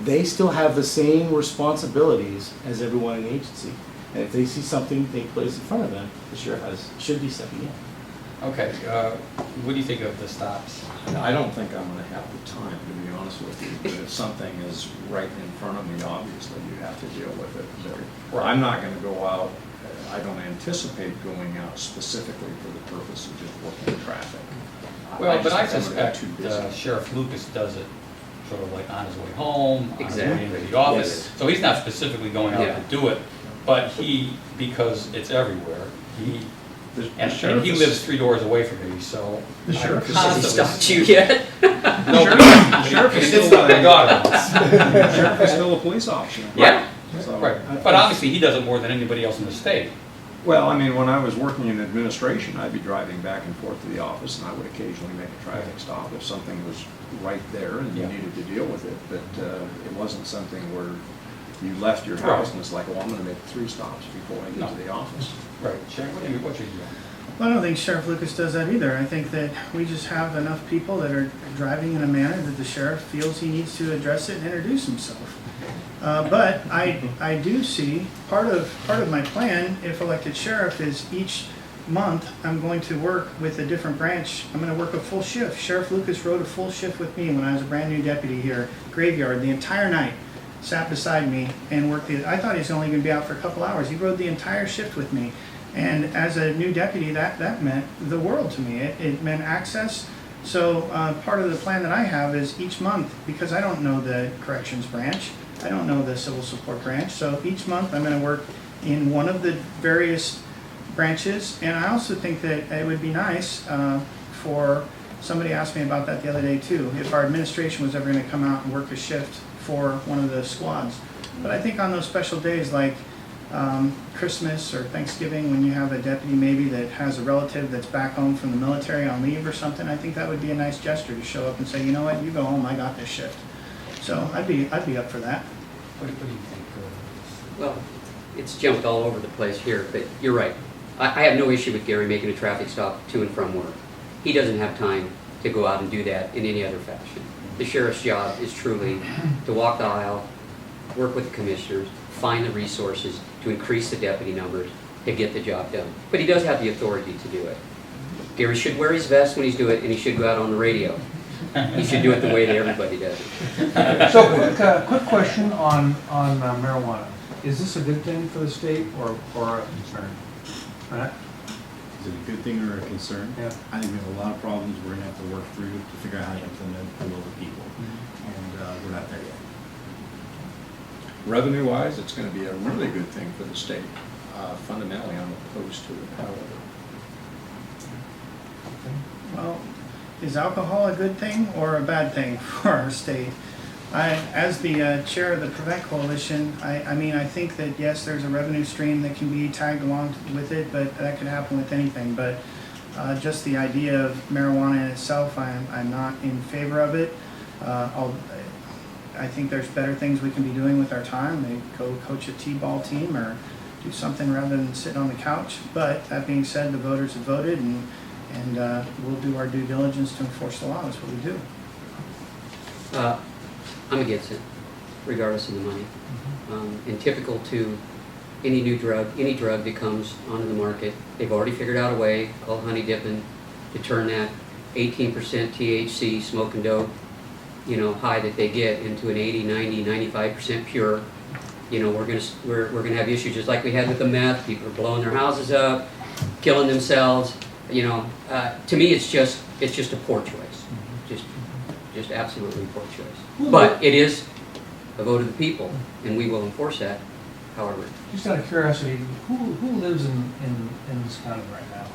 They still have the same responsibilities as everyone in the agency. And if they see something take place in front of them, the sheriff should be stepping in. Okay, what do you think of the stops? I don't think I'm going to have the time, to be honest with you. But if something is right in front of me, obviously you have to deal with it. I'm not going to go out. I don't anticipate going out specifically for the purpose of just working traffic. Well, but I just think I'm suspect too busy. Sheriff Lucas does it sort of like on his way home, on his way Exactly. into the office. Yes. So he's not specifically going out Yeah. to do it, but because it's everywhere, and sheriff he is- lives 3 doors away from me, so. The sheriff is- Has he stopped you yet? No, sheriff he is did still- stop my daughter once. The sheriff is still a police officer. Yeah, So- right. But obviously, he does it more than anybody else in the state. Well, I mean, when I was working in administration, I'd be driving back and forth to the office, and I would occasionally make a traffic stop if something was right there and you Yeah. needed to deal with it. But it wasn't something where you left your Right. house and it's like, well, I'm going to make 3 stops before I get No. to the office. Right. Sheriff, what are you doing? Well, I don't think Sheriff Lucas does that either. I think that we just have enough people that are driving in a manner that the sheriff feels he needs to address it and introduce himself. But I do see part of my plan, if elected sheriff, is each month I'm going to work with a different branch. I'm going to work a full shift. Sheriff Lucas rode a full shift with me when I was a brand new deputy here, graveyard, the entire night. Sat beside me and worked. I thought he was only going to be out for a couple hours. He rode the entire shift with me. And as a new deputy, that meant the world to me. It meant access. So part of the plan that I have is each month, because I don't know the corrections branch, I don't know the civil support branch, so each month I'm going to work in one of the various branches. And I also think that it would be nice for, somebody asked me about that the other day too, if our administration was ever going to come out and work a shift for one of the squads. But I think on those special days like Christmas or Thanksgiving, when you have a deputy maybe that has a relative that's back home from the military on leave or something, I think that would be a nice gesture to show up and say, you know what, you go home, I got this shift. So I'd be up for that. What do you think? Well, it's jumped all over the place here, but you're right. I have no issue with Gary making a traffic stop to and from work. He doesn't have time to go out and do that in any other fashion. The sheriff's job is truly to walk the aisle, work with the commissioners, find the resources to increase the deputy numbers to get the job done. But he does have the authority to do it. Gary should wear his vest when he's doing it, and he should go out on the radio. He should do it the way that everybody does it. So quick question on marijuana. Is this a good thing for the state or a concern? Matt? Is it a good thing or a concern? Yeah. I think we have a lot of problems we're gonna have to work through to figure out how to implement for local people. And we're not there yet. Revenue-wise, it's going to be a really good thing for the state. Fundamentally, I'm opposed to it, however. Well, is alcohol a good thing or a bad thing for our state? As the chair of the Prevent Coalition, I mean, I think that yes, there's a revenue stream that can be tagged along with it, but that could happen with anything. But just the idea of marijuana in itself, I'm not in favor of it. I think there's better things we can be doing with our time. Maybe go coach a t-ball team or do something rather than sit on the couch. But that being said, the voters have voted, and we'll do our due diligence to enforce the law. That's what we do. I'm against it, regardless of the money. And typical to any drug that comes onto the market, they've already figured out a way called honey dipping to turn that 18% THC smoking dope, high that they get into an 80, 90, 95% pure. We're gonna have issues just like we had with the meth. People are blowing their houses up, killing themselves. To me, it's just a poor choice. Just absolutely poor choice. But it is a vote of the people, and we will enforce that. However, Just out of curiosity, who lives in this county right now?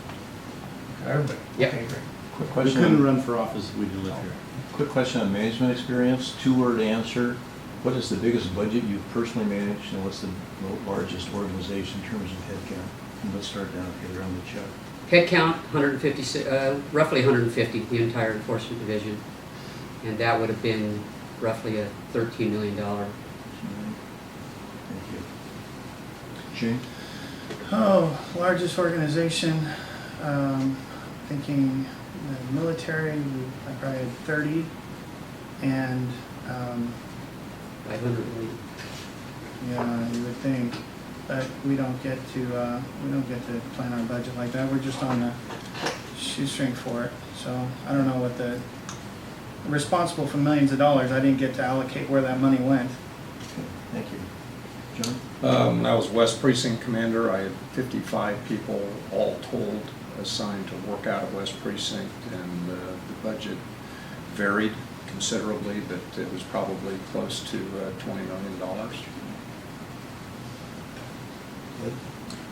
Everybody? Yeah. Okay, great. Quick We question. couldn't run for office if we didn't live here. Quick question on management experience, two-word answer. What is the biggest budget you've personally managed, and what's the largest organization in terms of headcount? And let's start down here around the chuck. head count, 150, roughly 150, the entire enforcement division. And that would have been roughly a $13 million. Thank you. Shane? Oh, largest organization, thinking the military, I probably had 30, and 500 million. yeah, you would think, but we don't get to plan our budget like that. We're just on the shoestring for it. So I don't know what responsible for millions of dollars. I didn't get to allocate where that money went. Okay, thank you. John? When I was West Precinct Commander, I had 55 people all told assigned to work out of West Precinct, and the budget varied considerably, but it was probably close to $20 million.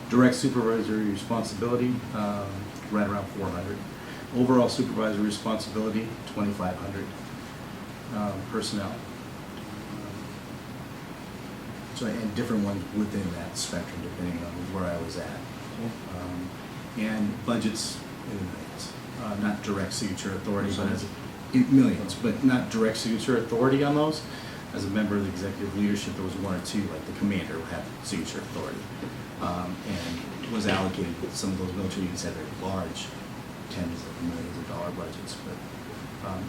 Direct supervisory responsibility, right around 400. Overall supervisory responsibility, 2,500. Personnel. So, and different ones within that spectrum, depending on where I was at. And budgets in the millions. Not direct signature authority, but in millions, but not direct signature authority on those. As a member of the executive leadership, there was one or two, like the commander would have signature authority. And was allocated, some of those military units had very large, tens of millions of dollar budgets. But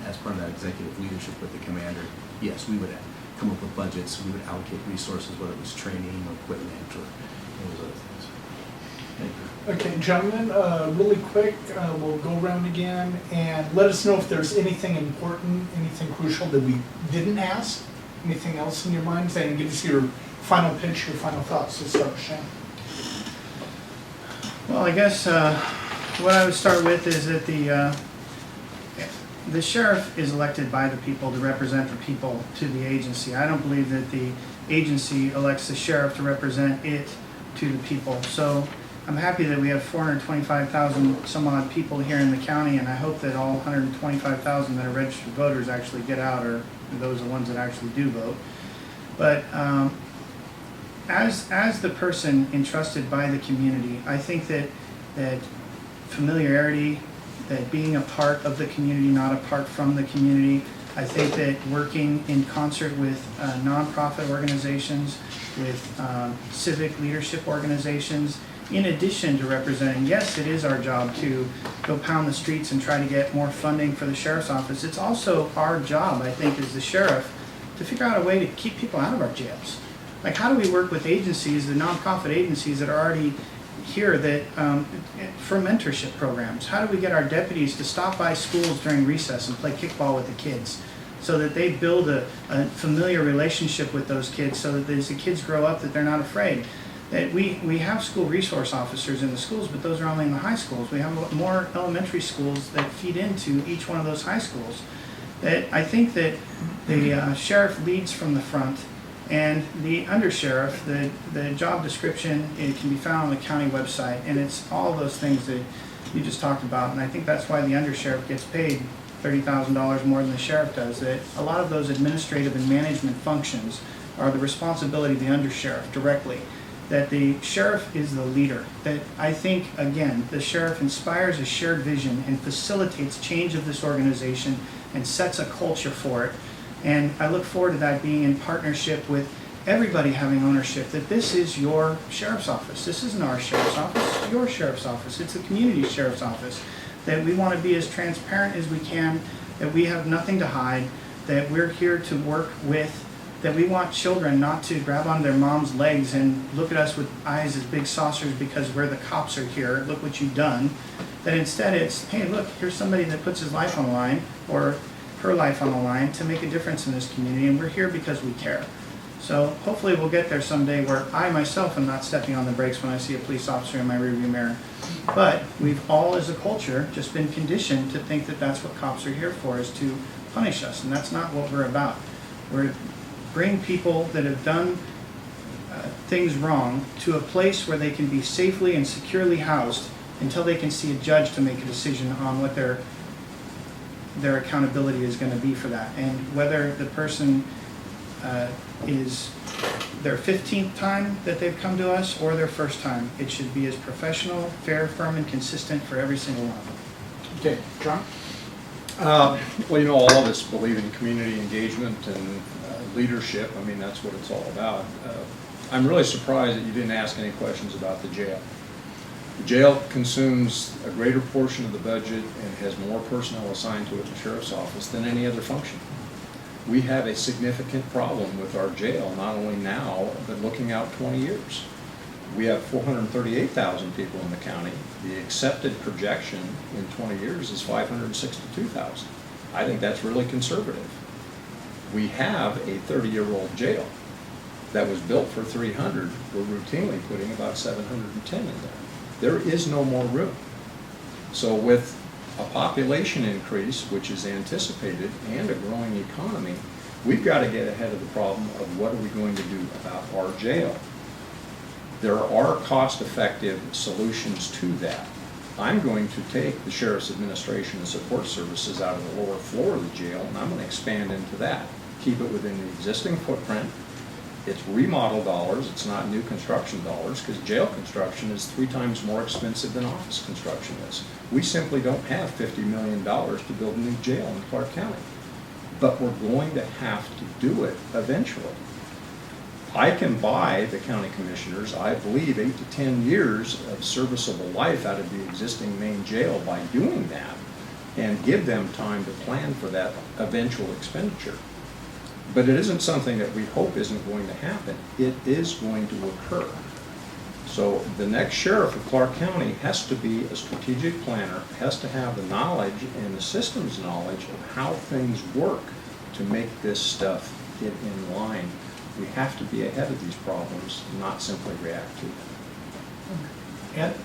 as part of that executive leadership with the commander, yes, we would come up with budgets, we would allocate resources, whether it was training or equipment or those other things. Thank you. Okay, gentlemen, really quick, we'll go around again and let us know if there's anything important, anything crucial that we didn't ask, anything else in your minds, and give us your final pitch, your final thoughts. So start with Shane. Well, I guess what I would start with is that the sheriff is elected by the people to represent the people to the agency. I don't believe that the agency elects the sheriff to represent it to the people. So I'm happy that we have 425,000 some odd people here in the county, and I hope that all 125,000 that are registered voters actually get out, or those are the ones that actually do vote. But as the person entrusted by the community, I think that familiarity, that being a part of the community, not apart from the community, I think that working in concert with nonprofit organizations, with civic leadership organizations, in addition to representing, yes, it is our job to go pound the streets and try to get more funding for the sheriff's office. It's also our job, I think, as the sheriff, to figure out a way to keep people out of our jails. Like, how do we work with agencies, the nonprofit agencies that are already here that for mentorship programs? How do we get our deputies to stop by schools during recess and play kickball with the kids, so that they build a familiar relationship with those kids, so that as the kids grow up that they're not afraid? That we have school resource officers in the schools, but those are only in the high schools. We have more elementary schools that feed into each one of those high schools. That I think that the sheriff leads from the front, and the undersheriff, the job description, it can be found on the county website, and it's all those things that you just talked about. And I think that's why the undersheriff gets paid $30,000 more than the sheriff does. That a lot of those administrative and management functions are the responsibility of the undersheriff directly. That the sheriff is the leader. That I think, again, the sheriff inspires a shared vision and facilitates change of this organization and sets a culture for it. And I look forward to that being in partnership with everybody having ownership, that this is your sheriff's office. This isn't our sheriff's office, it's your sheriff's office. It's the community sheriff's office. That we want to be as transparent as we can, that we have nothing to hide, that we're here to work with, that we want children not to grab onto their mom's legs and look at us with eyes as big saucers because we're the cops are here, look what you've done. That instead it's, hey, look, here's somebody that puts his life on the line, or her life on the line, to make a difference in this community, and we're here because we care. So hopefully we'll get there someday where I myself am not stepping on the brakes when I see a police officer in my rearview mirror. But we've all, as a culture, just been conditioned to think that that's what cops are here for, is to punish us, and that's not what we're about. We're to bring people that have done things wrong to a place where they can be safely and securely housed until they can see a judge to make a decision on what their accountability is going to be for that. And whether the person is their 15th time that they've come to us or their first time, it should be as professional, fair, firm, and consistent for every single one of them. Okay, John? Well, you know, all of us believe in community engagement and leadership. I mean, that's what it's all about. I'm really surprised that you didn't ask any questions about the jail. The jail consumes a greater portion of the budget and has more personnel assigned to it in the sheriff's office than any other function. We have a significant problem with our jail, not only now, but looking out 20 years. We have 438,000 people in the county. The accepted projection in 20 years is 562,000. I think that's really conservative. We have a 30-year-old jail that was built for 300. We're routinely putting about 710 in there. There is no more room. So with a population increase, which is anticipated, and a growing economy, we've got to get ahead of the problem of what are we going to do about our jail. There are cost-effective solutions to that. I'm going to take the Sheriff's Administration and Support Services out of the lower floor of the jail, and I'm going to expand into that. Keep it within the existing footprint. It's remodel dollars, it's not new construction dollars, because jail construction is 3 times more expensive than office construction is. We simply don't have $50 million to build a new jail in Clark County. But we're going to have to do it eventually. I can buy the county commissioners, I believe, 8 to 10 years of serviceable life out of the existing main jail by doing that, and give them time to plan for that eventual expenditure. But it isn't something that we hope isn't going to happen. It is going to occur. So the next sheriff of Clark County has to be a strategic planner, has to have the knowledge and the systems knowledge of how things work to make this stuff get in line. We have to be ahead of these problems, not simply react to them. Ed?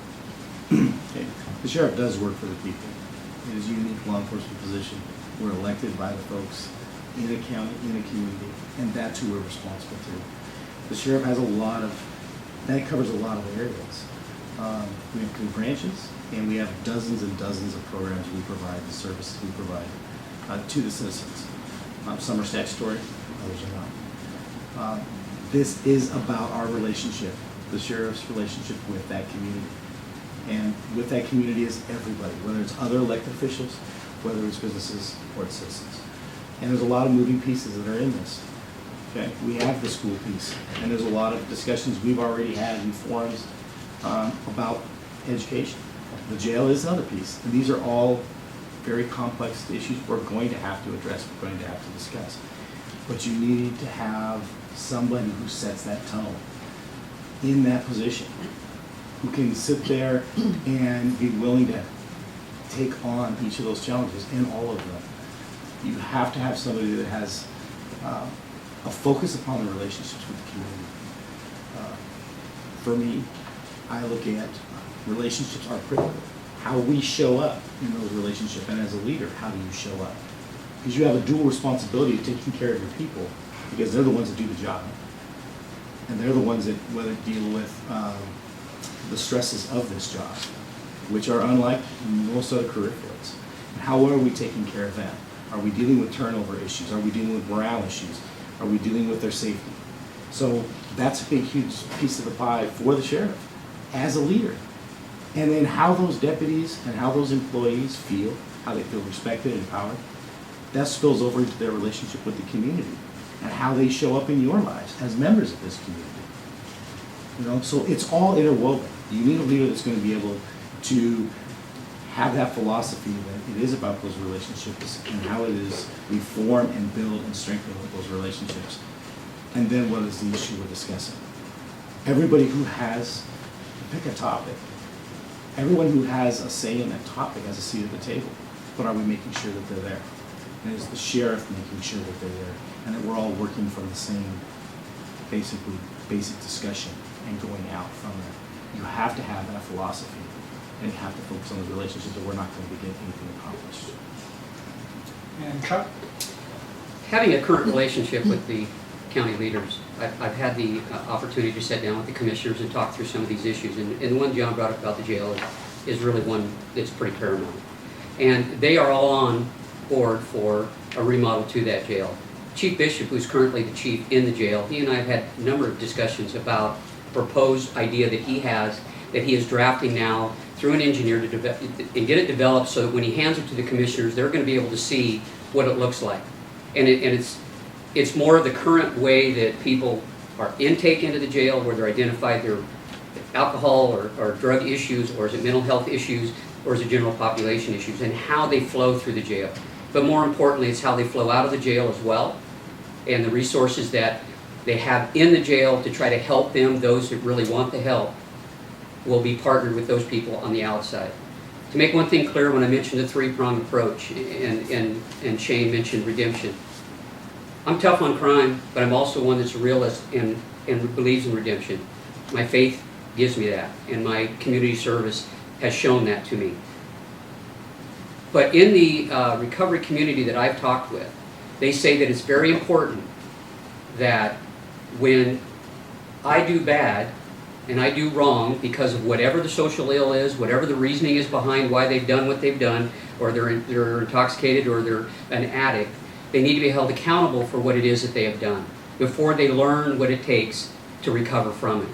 Okay. The sheriff does work for the people. It is a unique law enforcement position. We're elected by the folks in a county, in a community, and that's who we're responsible to. The sheriff has that covers a lot of areas. We have 3 branches, and we have dozens and dozens of programs we provide, the services we provide to the citizens. Some are statutory, others are not. This is about our relationship, the sheriff's relationship with that community. And with that community is everybody, whether it's other elected officials, whether it's businesses or it's citizens. And there's a lot of moving pieces that are in this. Okay, we have the school piece, and there's a lot of discussions we've already had in forums about education. The jail is another piece, and these are all very complex issues we're going to have to address, we're going to have to discuss. But you need to have somebody who sets that tone in that position, who can sit there and be willing to take on each of those challenges and all of them. You have to have somebody that has a focus upon the relationships with the community. For me, I look at relationships are critical. How we show up in those relationships, and as a leader, how do you show up? Because you have a dual responsibility of taking care of your people, because they're the ones that do the job. And they're the ones that deal with the stresses of this job, which are unlike most other career fields. And how are we taking care of them? Are we dealing with turnover issues? Are we dealing with morale issues? Are we dealing with their safety? So that's a big, huge piece of the pie for the sheriff as a leader. And then how those deputies and how those employees feel, how they feel respected and empowered, that spills over into their relationship with the community and how they show up in your lives as members of this community. You know, so it's all interwoven. You need a leader that's going to be able to have that philosophy that it is about those relationships and how it is we form and build and strengthen those relationships. And then what is the issue we're discussing? Everybody who has, pick a topic, everyone who has a say in that topic has a seat at the table. But are we making sure that they're there? And is the sheriff making sure that they're there? And that we're all working from the same, basic discussion and going out from there. You have to have that philosophy, and you have to focus on the relationships, or we're not going to get anything accomplished. And Chuck? Having a current relationship with the county leaders, I've had the opportunity to sit down with the commissioners and talk through some of these issues. And the one John brought up about the jail is really one that's pretty paramount. And they are all on board for a remodel to that jail. Chief Bishop, who's currently the chief in the jail, he and I have had a number of discussions about a proposed idea that he has, that he is drafting now through an engineer to develop, and get it developed so that when he hands it to the commissioners, they're going to be able to see what it looks like. And it's more of the current way that people are intake into the jail, where they're identified their alcohol or drug issues, or is it mental health issues, or is it general population issues, and how they flow through the jail. But more importantly, it's how they flow out of the jail as well, and the resources that they have in the jail to try to help them. Those that really want the help will be partnered with those people on the outside. To make one thing clear, when I mentioned the three-pronged approach, and Shane mentioned redemption, I'm tough on crime, but I'm also one that's a realist and believes in redemption. My faith gives me that, and my community service has shown that to me. But in the recovery community that I've talked with, they say that it's very important that when I do bad and I do wrong because of whatever the social ill is, whatever the reasoning is behind why they've done what they've done, or they're intoxicated, or they're an addict, they need to be held accountable for what it is that they have done before they learn what it takes to recover from it.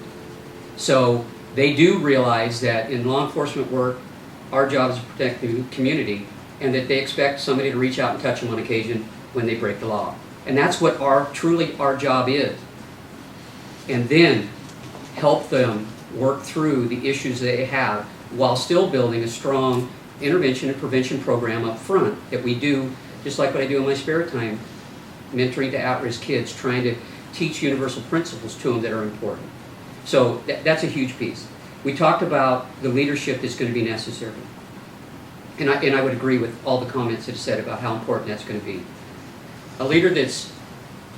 So they do realize that in law enforcement work, our job is to protect the community, and that they expect somebody to reach out and touch them on occasion when they break the law. And that's what truly our job is. And then help them work through the issues they have while still building a strong intervention and prevention program up front that we do, just like what I do in my spare time, mentoring to at-risk kids, trying to teach universal principles to them that are important. So that's a huge piece. We talked about the leadership that's going to be necessary. And I would agree with all the comments that are said about how important that's going to be. A leader that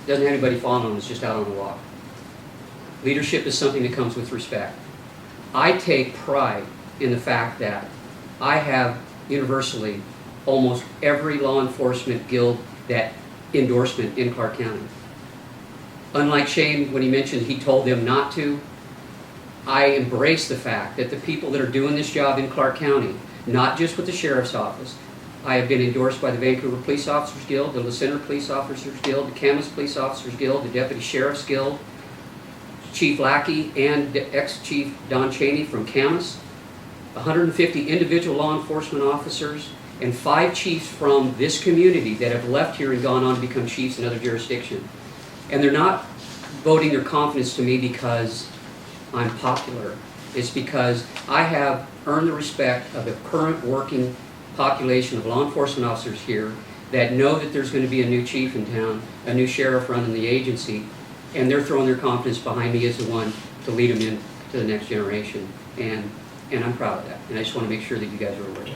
doesn't have anybody following him is just out on the walk. Leadership is something that comes with respect. I take pride in the fact that I have universally almost every law enforcement guild that endorsement in Clark County. Unlike Shane, when he mentioned he told them not to, I embrace the fact that the people that are doing this job in Clark County, not just with the Sheriff's Office, I have been endorsed by the Vancouver Police Officers Guild, the La Center Police Officers Guild, the Camas Police Officers Guild, the Deputy Sheriff's Guild, Chief Lackey and ex-Chief Don Cheney from Camas, 150 individual law enforcement officers, and 5 chiefs from this community that have left here and gone on to become chiefs in other jurisdictions. And they're not voting their confidence to me because I'm popular. It's because I have earned the respect of the current working population of law enforcement officers here that know that there's going to be a new chief in town, a new sheriff running the agency, and they're throwing their confidence behind me as the one to lead them into the next generation. And I'm proud of that. And I just want to make sure that you guys are aware of that.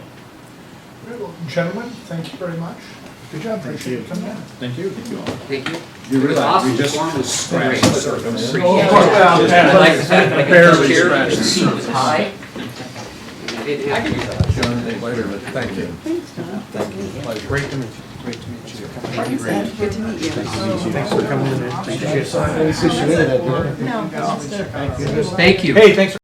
Very well. Gentlemen, thank you very much. Good job, appreciate you coming in. Thank you. Thank you. You It was realize awesome. we just The forum was scratched great. the surface. Appreciate Oh, it. well, yeah. I like the fact that I got Barely this chair, scratched the the seat was surface. high. I didn't have to do that. John, thank you. Thank you. Thanks, John. Thank you. Great to meet you. Great to meet you. Thanks, Ed. Good to meet you. Thanks for coming in. Appreciate it. No, that's good. Thank you. Hey, thanks for